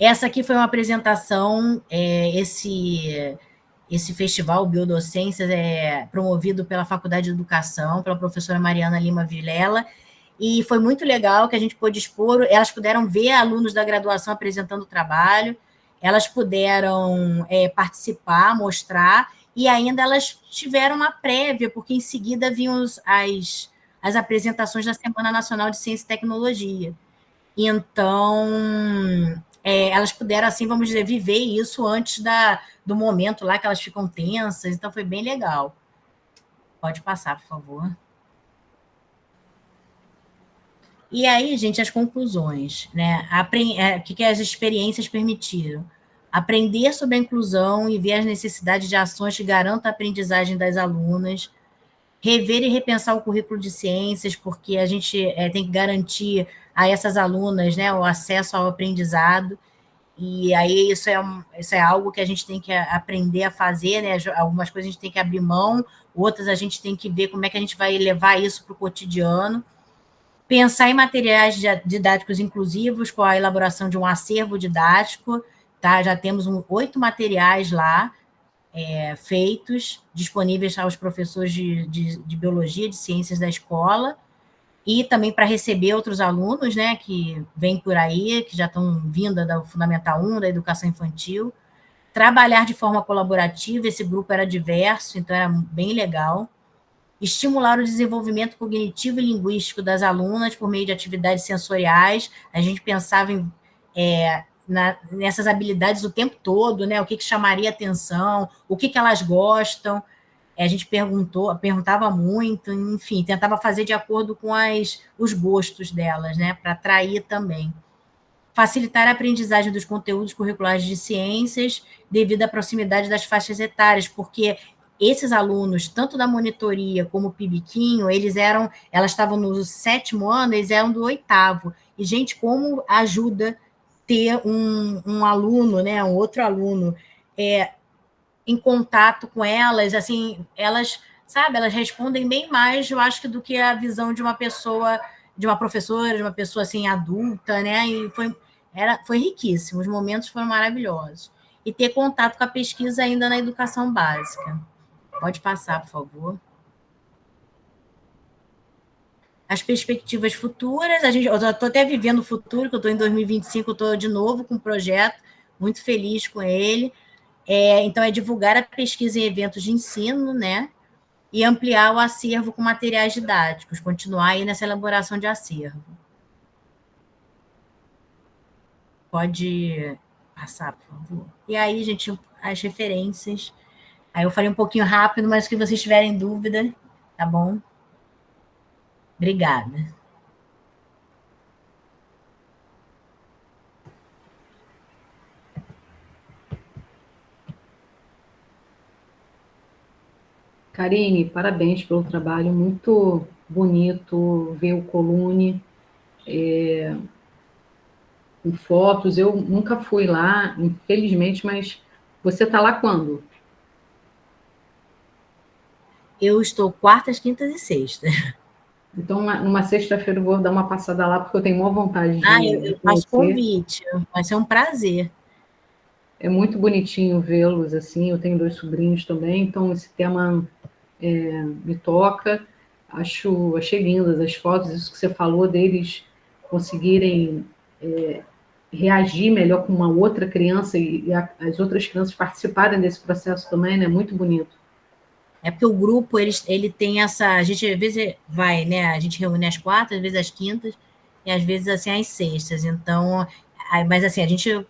Essa aqui foi uma apresentação, esse festival Biodocências é promovido pela Faculdade de Educação, pela professora Mariana Lima Vilela, e foi muito legal que a gente pôde expor, elas puderam ver alunos da graduação apresentando o trabalho, elas puderam participar, mostrar, e ainda elas tiveram uma prévia, porque em seguida vinham as apresentações da Semana Nacional de Ciência e Tecnologia. Então, elas puderam, assim, vamos dizer, viver isso antes do momento lá que elas ficam tensas, então foi bem legal. Pode passar, por favor. E aí, gente, as conclusões, né? O que as experiências permitiram? Aprender sobre a inclusão e ver as necessidades de ações que garantam a aprendizagem das alunas, rever e repensar o currículo de ciências, porque a gente tem que garantir a essas alunas, né, o acesso ao aprendizado, e aí isso é algo que a gente tem que aprender a fazer, né? Algumas coisas a gente tem que abrir mão, outras a gente tem que ver como é que a gente vai levar isso para o cotidiano. Pensar em materiais didáticos inclusivos, com a elaboração de um acervo didático, tá? Já temos 8 materiais lá, feitos, disponíveis aos professores de biologia, de ciências da escola, e também para receber outros alunos, né, que vêm por aí, que já estão vindo da Fundamental 1, da educação infantil. Trabalhar de forma colaborativa, esse grupo era diverso, então era bem legal. Estimular o desenvolvimento cognitivo e linguístico das alunas por meio de atividades sensoriais. A gente pensava nessas habilidades o tempo todo, né? O que chamaria atenção, o que elas gostam. A gente perguntava muito, enfim, tentava fazer de acordo com os gostos delas, né? Para atrair também. Facilitar a aprendizagem dos conteúdos curriculares de ciências devido à proximidade das faixas etárias, porque esses alunos, tanto da monitoria como o Pibiquinho, elas estavam no 7º ano, eles eram do 8º. E, gente, como ajuda ter um aluno, né, um outro aluno, em contato com elas, assim, elas respondem bem mais, eu acho, do que a visão de uma pessoa, de uma professora, de uma pessoa, assim, adulta, né, e foi riquíssimo, os momentos foram maravilhosos. E ter contato com a pesquisa ainda na educação básica. Pode passar, por favor. As perspectivas futuras, eu já estou até vivendo o futuro, que eu estou em 2025, eu estou de novo com um projeto, muito feliz com ele. Então, é divulgar a pesquisa em eventos de ensino, né? E ampliar o acervo com materiais didáticos, continuar aí nessa elaboração de acervo. Pode passar, por favor. E aí, gente, as referências. Aí eu falei um pouquinho rápido, mas se vocês tiverem dúvida, tá bom? Obrigada. Karine, parabéns pelo trabalho, muito bonito ver o Colune com fotos. Eu nunca fui lá, infelizmente, mas você está lá quando? Eu estou quartas, quintas e sextas. Então, numa sexta-feira eu vou dar uma passada lá, porque eu tenho maior vontade de eu faço convite, vai ser um prazer. É muito bonitinho vê-los, assim, eu tenho 2 sobrinhos também, então esse tema me toca. Achei lindas as fotos, isso que você falou deles conseguirem reagir melhor com uma outra criança e as outras crianças participarem desse processo também, né? Muito bonito. É porque o grupo, ele tem essa... A gente, às vezes, vai, né? A gente reúne às quartas, às vezes às quintas, e às vezes, assim, às sextas. Então, mas, assim, a gente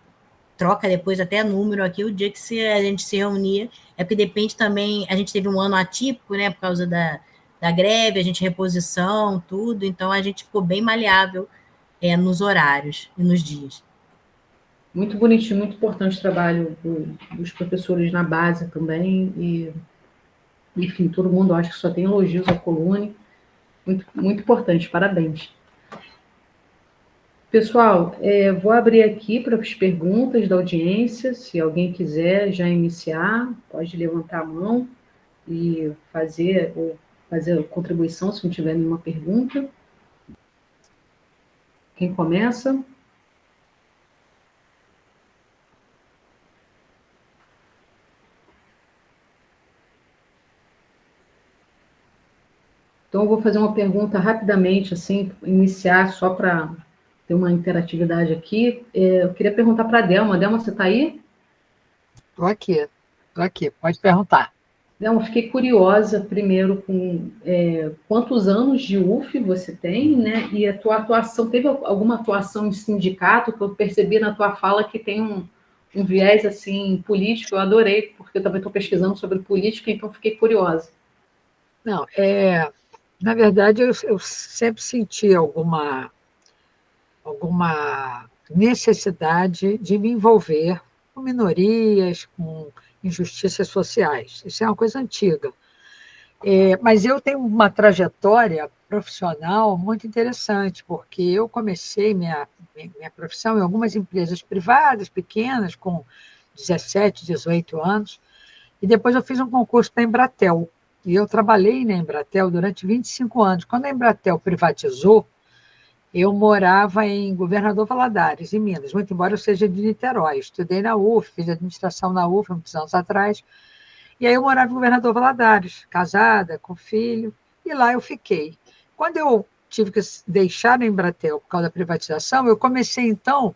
troca depois até número aqui, o dia que a gente se reunir, porque depende também... A gente teve um ano atípico, né? Por causa da greve, a gente reposição, tudo, então a gente ficou bem maleável nos horários e nos dias. Muito bonitinho, muito importante o trabalho dos professores na base também, e, enfim, todo mundo acha que só tem elogios ao Colune, muito, muito importante, parabéns. Pessoal, vou abrir aqui para as perguntas da audiência, se alguém quiser já iniciar, pode levantar a mão e fazer a contribuição, se não tiver nenhuma pergunta. Quem começa? Então, eu vou fazer uma pergunta rapidamente, assim, iniciar só para ter uma interatividade aqui. Eu queria perguntar para a Delma. Delma, você está aí? Estou aqui, pode perguntar. Delma, fiquei curiosa, primeiro, com quantos anos de UF você tem, né? E a tua atuação, teve alguma atuação em sindicato, que eu percebi na tua fala que tem um viés, assim, político, eu adorei, porque eu também estou pesquisando sobre política, então fiquei curiosa. Não, na verdade, eu sempre senti alguma necessidade de me envolver com minorias, com injustiças sociais. Isso é uma coisa antiga. Mas eu tenho uma trajetória profissional muito interessante, porque eu comecei minha profissão em algumas empresas privadas, pequenas, com 17, 18 anos, e depois eu fiz um concurso para a Embratel. E eu trabalhei na Embratel durante 25 anos. Quando a Embratel privatizou, eu morava em Governador Valadares, em Minas, muito embora eu seja de Niterói. Estudei na UF, fiz administração na UF muitos anos atrás. E aí eu morava em Governador Valadares, casada, com filho, e lá eu fiquei. Quando eu tive que deixar a Embratel por causa da privatização, eu comecei, então,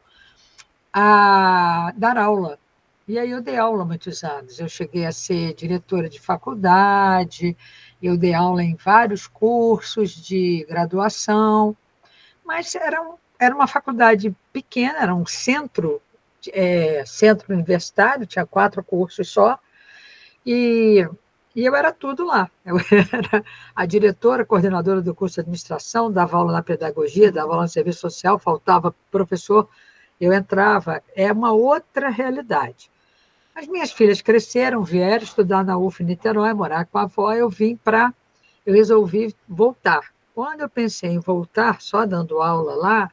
a dar aula. E aí eu dei aula há muitos anos. Eu cheguei a ser diretora de faculdade, eu dei aula em vários cursos de graduação, mas era uma faculdade pequena, era um centro universitário, tinha 4 cursos só, e eu era tudo lá. Eu era a diretora, coordenadora do curso de administração, dava aula na pedagogia, dava aula no serviço social, faltava professor, eu entrava. É uma outra realidade. As minhas filhas cresceram, vieram estudar na UF Niterói, morar com a avó, eu resolvi voltar. Quando eu pensei em voltar, só dando aula lá,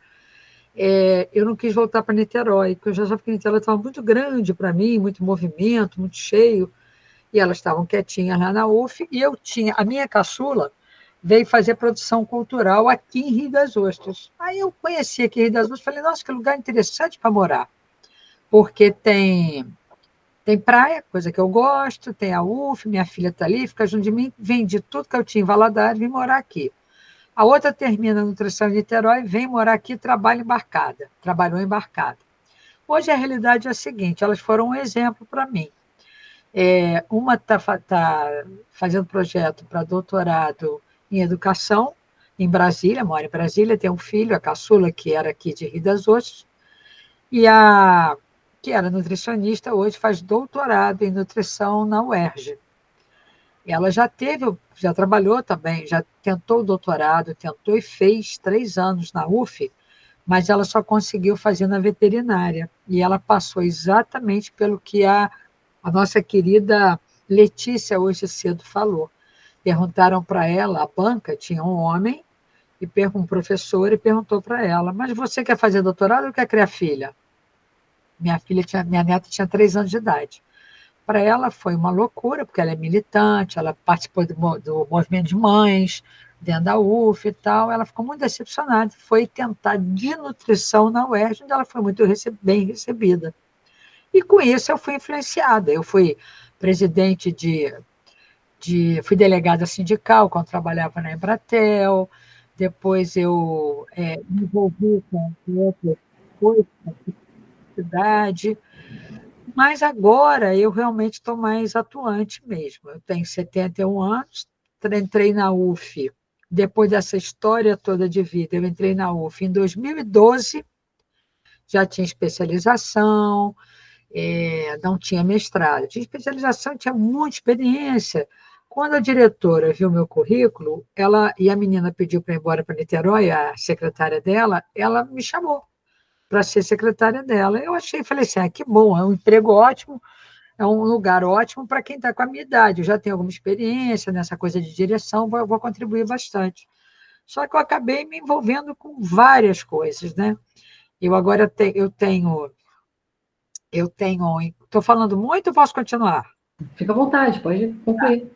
eu não quis voltar para Niterói, porque eu já achava que Niterói estava muito grande para mim, muito movimento, muito cheio, e elas estavam quietinhas lá na UF, e a minha caçula veio fazer produção cultural aqui em Rio das Ostras. Aí eu conheci aqui Rio das Ostras, falei, nossa, que lugar interessante para morar, porque tem praia, coisa que eu gosto, tem a UF, minha filha está ali, fica junto de mim, vendi tudo que eu tinha em Valadares e vim morar aqui. A outra termina a nutrição em Niterói, vem morar aqui, trabalhou embarcada. Hoje a realidade é a seguinte, elas foram um exemplo para mim. Uma está fazendo projeto para doutorado em educação, em Brasília, mora em Brasília, tem um filho, a caçula, que era aqui de Rio das Ostras, e a que era nutricionista, hoje faz doutorado em nutrição na UERJ. Ela já trabalhou também, já tentou o doutorado, tentou e fez 3 anos na UF, mas ela só conseguiu fazer na veterinária. E ela passou exatamente pelo que a nossa querida Letícia hoje cedo falou. Perguntaram para ela, a banca tinha um homem, um professor, e perguntou para ela, mas você quer fazer doutorado ou quer criar filha? Minha neta tinha 3 anos de idade. Para ela foi uma loucura, porque ela é militante, ela participou do movimento de mães, dentro da UF e tal, ela ficou muito decepcionada, foi tentar de nutrição na UERJ, onde ela foi muito bem recebida. E com isso eu fui influenciada, eu fui presidente fui delegada sindical, quando trabalhava na Embratel, depois eu me envolvi com outras coisas, cidade, mas agora eu realmente estou mais atuante mesmo. Eu tenho 71 anos, entrei na UF, depois dessa história toda de vida, eu entrei na UF em 2012, já tinha especialização, não tinha mestrado, tinha especialização, tinha muita experiência, Quando a diretora viu meu currículo, e a menina pediu para ir embora para Niterói, a secretária dela, ela me chamou para ser secretária dela. Eu falei assim, que bom, é um emprego ótimo, é um lugar ótimo para quem está com a minha idade. Eu já tenho alguma experiência nessa coisa de direção, vou contribuir bastante. Só que eu acabei me envolvendo com várias coisas, né? Eu agora estou falando muito, posso continuar? Fica à vontade, pode concluir.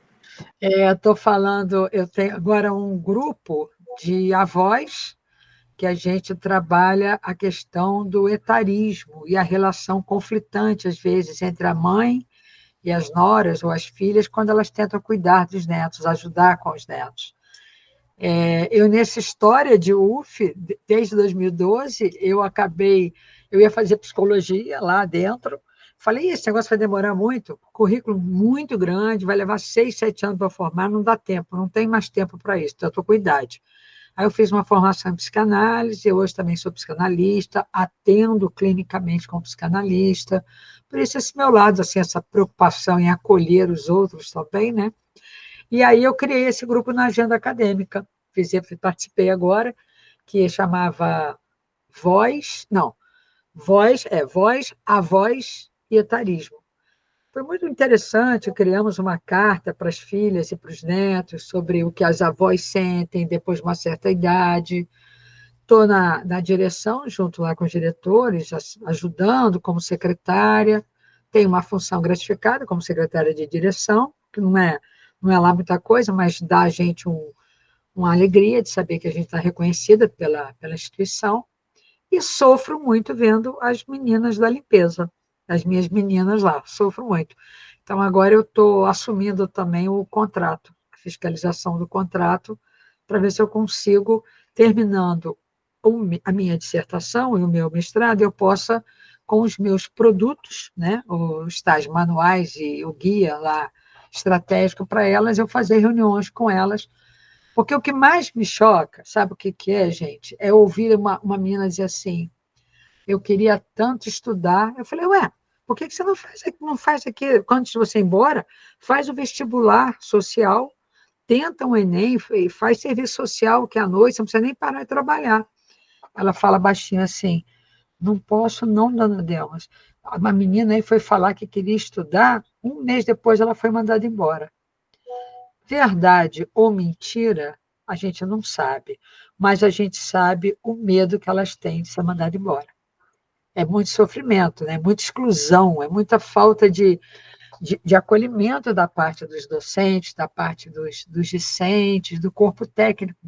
Estou falando, eu tenho agora um grupo de avós que a gente trabalha a questão do etarismo e a relação conflitante, às vezes, entre a mãe e as noras ou as filhas, quando elas tentam cuidar dos netos, ajudar com os netos. Eu, nessa história de UF, desde 2012, eu ia fazer psicologia lá dentro, falei, esse negócio vai demorar muito, currículo muito grande, vai levar 6, 7 anos para formar, não dá tempo, não tem mais tempo para isso, então eu estou com idade. Aí eu fiz uma formação em psicanálise, eu hoje também sou psicanalista, atendo clinicamente como psicanalista, por isso esse meu lado, assim, essa preocupação em acolher os outros também, né? E aí eu criei esse grupo na agenda acadêmica, participei agora, que chamava Voz, a Voz e Etarismo. Foi muito interessante, criamos uma carta para as filhas e para os netos sobre o que as avós sentem depois de uma certa idade. Estou na direção, junto lá com os diretores, ajudando como secretária. Tenho uma função gratificada como secretária de direção, que não é lá muita coisa, mas dá a gente uma alegria de saber que a gente está reconhecida pela instituição. E sofro muito vendo as meninas da limpeza, as minhas meninas lá, sofro muito. Então, agora eu estou assumindo também o contrato, a fiscalização do contrato, para ver se eu consigo, terminando a minha dissertação e o meu mestrado, eu possa, com os meus produtos, né, os tais manuais e o guia lá estratégico para elas, eu fazer reuniões com elas. Porque o que mais me choca, sabe o que é, gente? É ouvir uma menina dizer assim, eu queria tanto estudar. Eu falei, por que você não faz aqui, antes de você ir embora, faz o vestibular social, tenta um Enem, faz serviço social, que à noite você não precisa nem parar de trabalhar. Ela fala baixinho assim, não posso não, dona Delmas. Uma menina aí foi falar que queria estudar, 1 mês depois ela foi mandada embora. Verdade ou mentira, a gente não sabe, mas a gente sabe o medo que elas têm de ser mandadas embora. É muito sofrimento, né? Muita exclusão, é muita falta de acolhimento da parte dos docentes, da parte dos discentes, do corpo técnico,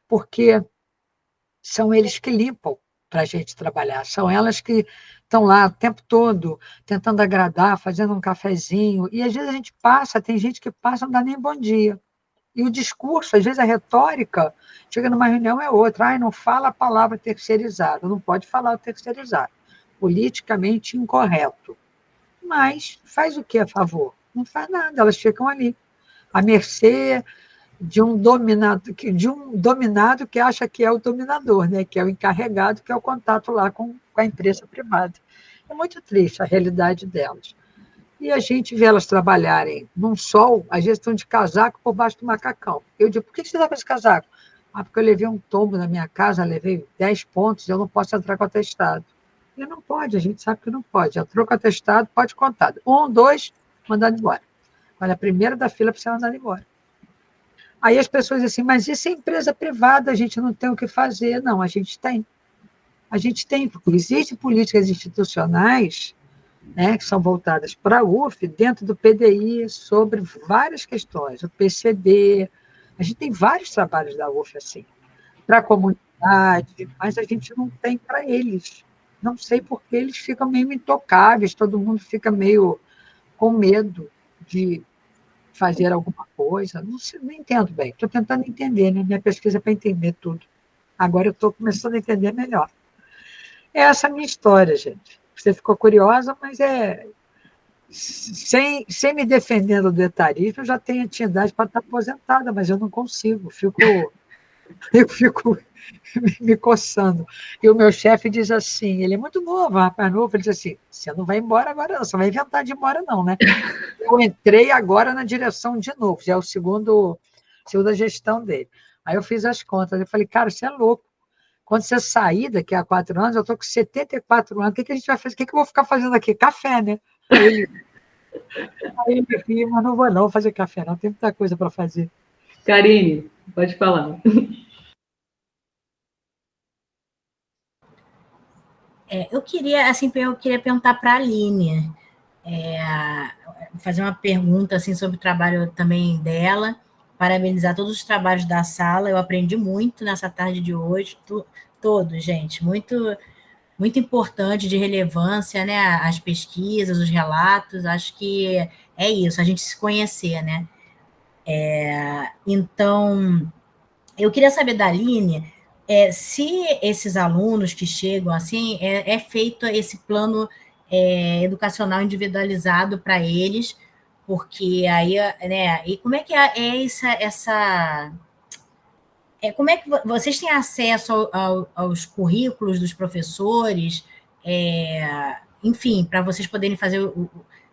porque são eles que limpam para a gente trabalhar, são elas que estão lá o tempo todo tentando agradar, fazendo um cafezinho, e às vezes a gente passa, tem gente que passa, não dá nem bom dia. E o discurso, às vezes a retórica, chega numa reunião é outra, não fala a palavra terceirizado, não pode falar o terceirizado, politicamente incorreto. Mas faz o que a favor? Não faz nada, elas ficam ali, à mercê de um dominado que acha que é o dominador, né? Que é o encarregado, que é o contato lá com a empresa privada. É muito triste a realidade delas. E a gente vê elas trabalharem num sol, às vezes estão de casaco por baixo do macacão. Eu digo, por que você está com esse casaco? Porque eu levei um tombo na minha casa, levei 10 pontos, eu não posso entrar com atestado. E não pode, a gente sabe que não pode. Entrou com atestado, pode contar. 1, 2, mandado embora. Olha, a primeira da fila para ser mandado embora. Aí as pessoas dizem assim, mas isso é empresa privada, a gente não tem o que fazer. Não, a gente tem. A gente tem, porque existem políticas institucionais, né, que são voltadas para a UF, dentro do PDI, sobre várias questões, o PCD, a gente tem vários trabalhos da UF assim, para a comunidade, mas a gente não tem para eles. Não sei por que eles ficam meio intocáveis, todo mundo fica meio com medo de fazer alguma coisa, não entendo bem, estou tentando entender, né? Minha pesquisa é para entender tudo. Agora eu estou começando a entender melhor. Essa é a minha história, gente. Você ficou curiosa, mas sem me defendendo do etarismo, eu já tenho idade para estar aposentada, mas eu não consigo, fico Eu fico me coçando. E o meu chefe diz assim, ele é muito novo, rapaz novo, ele diz assim, você não vai embora agora não, você não vai inventar de ir embora não, né? Eu entrei agora na direção de novo, já é o segunda gestão dele. Aí eu fiz as contas, eu falei, cara, você é louco. Quando você sair daqui a 4 anos, eu estou com 74 anos, o que, que a gente vai fazer? O que, que eu vou ficar fazendo aqui? Café, né? Aí ele ria, mas não vou não fazer café, não, tem muita coisa para fazer. Karine, pode falar. Eu queria, assim, perguntar para a Aline, fazer uma pergunta assim sobre o trabalho também dela, parabenizar todos os trabalhos da sala. Eu aprendi muito nessa tarde de hoje, todos, gente, muito muito importante, de relevância, né? As pesquisas, os relatos. Acho que é isso, a gente se conhecer, né? Então, eu queria saber da Aline, se esses alunos que chegam assim, é feito esse plano educacional individualizado para eles, porque aí, né? E como é que é como é que vocês têm acesso aos currículos dos professores, enfim, para vocês poderem fazer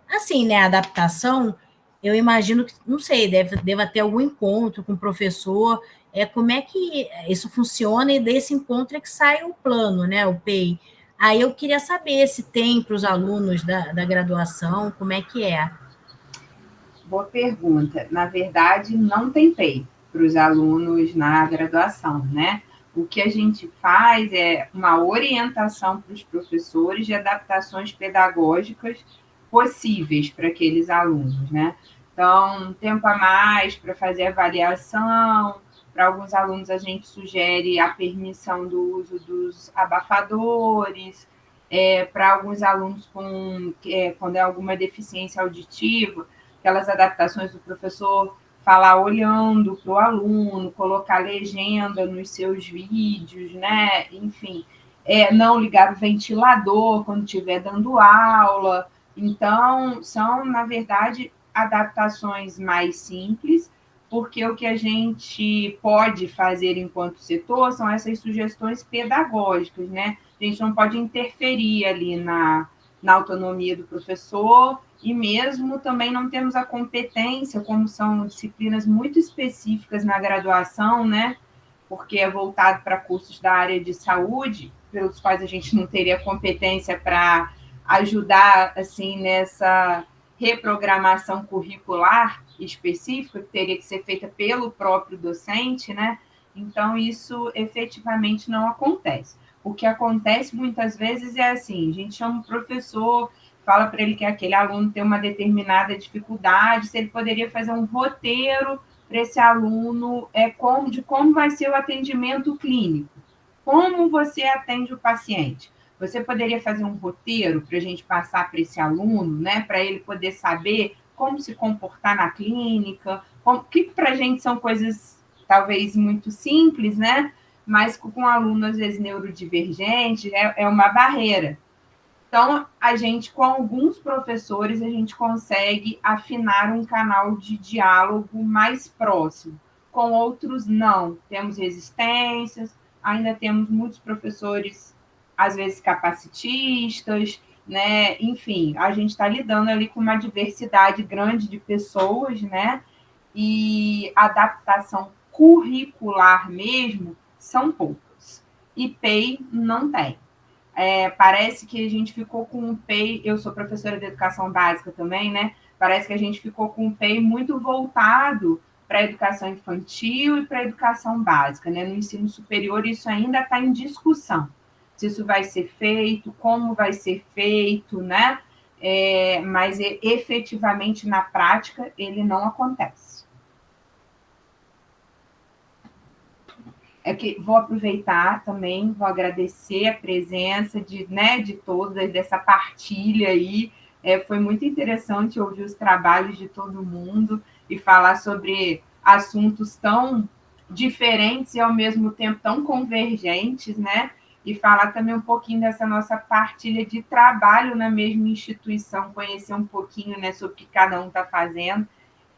assim, né, a adaptação? Eu imagino que, não sei, deva ter algum encontro com o professor. Como é que isso funciona, e desse encontro é que sai o plano, né, o PEI. Aí eu queria saber se tem para os alunos da graduação, como é que é. Boa pergunta. Na verdade, não tem PEI para os alunos na graduação, né? O que a gente faz é uma orientação para os professores de adaptações pedagógicas possíveis para aqueles alunos, né? Então, tempo a mais para fazer avaliação. Para alguns alunos, a gente sugere a permissão do uso dos abafadores. Para alguns alunos quando é alguma deficiência auditiva, aquelas adaptações do professor falar olhando para o aluno, colocar legenda nos seus vídeos, né? Enfim, não ligar o ventilador quando estiver dando aula. Então, são, na verdade, adaptações mais simples, porque o que a gente pode fazer enquanto setor são essas sugestões pedagógicas, né? A gente não pode interferir ali na autonomia do professor, e mesmo também não temos a competência, como são disciplinas muito específicas na graduação, né? Porque é voltado para cursos da área de saúde, pelos quais a gente não teria competência para ajudar, assim, nessa reprogramação curricular específica, que teria que ser feita pelo próprio docente, né? Então, isso efetivamente não acontece. O que acontece muitas vezes é assim, a gente chama o professor, fala para ele que aquele aluno tem uma determinada dificuldade, se ele poderia fazer um roteiro para esse aluno, de como vai ser o atendimento clínico, como você atende o paciente. Você poderia fazer um roteiro para a gente passar para esse aluno, né, para ele poder saber como se comportar na clínica, que para a gente são coisas talvez muito simples, né, mas com um aluno, às vezes, neurodivergente, é uma barreira. Então, com alguns professores, a gente consegue afinar um canal de diálogo mais próximo. Com outros, não. Temos resistências, ainda temos muitos professores, às vezes, capacitistas, né? Enfim, a gente está lidando ali com uma diversidade grande de pessoas, né? E adaptação curricular mesmo são poucas. E PEI não tem. Parece que a gente ficou com um PEI, eu sou professora de educação básica também, né? Parece que a gente ficou com um PEI muito voltado para a educação infantil e para a educação básica, né? No ensino superior, isso ainda está em discussão. Se isso vai ser feito, como vai ser feito, né? Mas efetivamente, na prática, ele não acontece. Vou aproveitar também, vou agradecer a presença de todos, dessa partilha aí. Foi muito interessante ouvir os trabalhos de todo mundo e falar sobre assuntos tão diferentes e, ao mesmo tempo, tão convergentes, né? E falar também um pouquinho dessa nossa partilha de trabalho na mesma instituição, conhecer um pouquinho, né, sobre o que cada um está fazendo,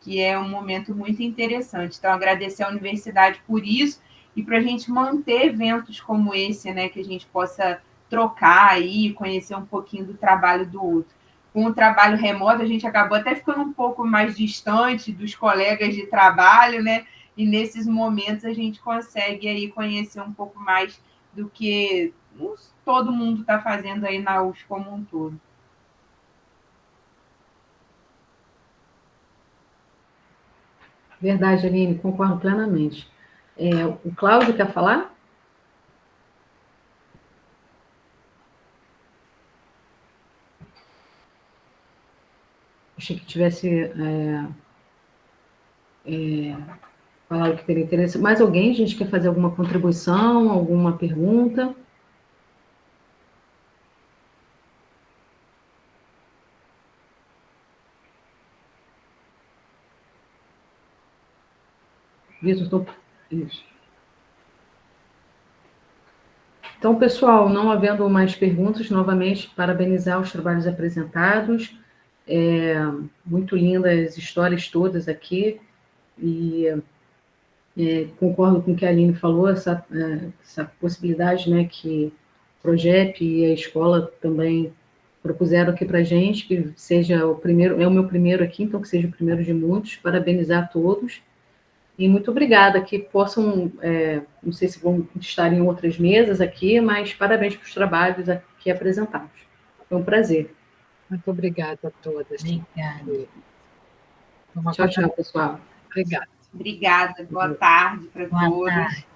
que é um momento muito interessante. Então, agradecer à universidade por isso, e para a gente manter eventos como esse, né, que a gente possa trocar aí, conhecer um pouquinho do trabalho do outro. Com o trabalho remoto, a gente acabou até ficando um pouco mais distante dos colegas de trabalho, né? E nesses momentos a gente consegue aí conhecer um pouco mais do que todo mundo está fazendo aí na UFS como um todo. Verdade, Aline, concordo plenamente. O Cláudio quer falar? Achei que tivesse falado que teria interesse. Mais alguém, gente, quer fazer alguma contribuição, alguma pergunta? Vitor, estou... Isso. Então, pessoal, não havendo mais perguntas, novamente, parabenizar os trabalhos apresentados. Muito lindas as histórias todas aqui. E concordo com o que a Aline falou, essa possibilidade, né, que o Progep e a escola também propuseram aqui para a gente, que seja o primeiro, é o meu primeiro aqui, então que seja o primeiro de muitos, parabenizar a todos. E muito obrigada, que possam, não sei se vão estar em outras mesas aqui, mas parabéns pelos trabalhos aqui apresentados. Foi um prazer. Muito obrigada a todas. Obrigada. Tchau, tchau, pessoal. Obrigada. Obrigada, boa tarde para todos. Boa tarde.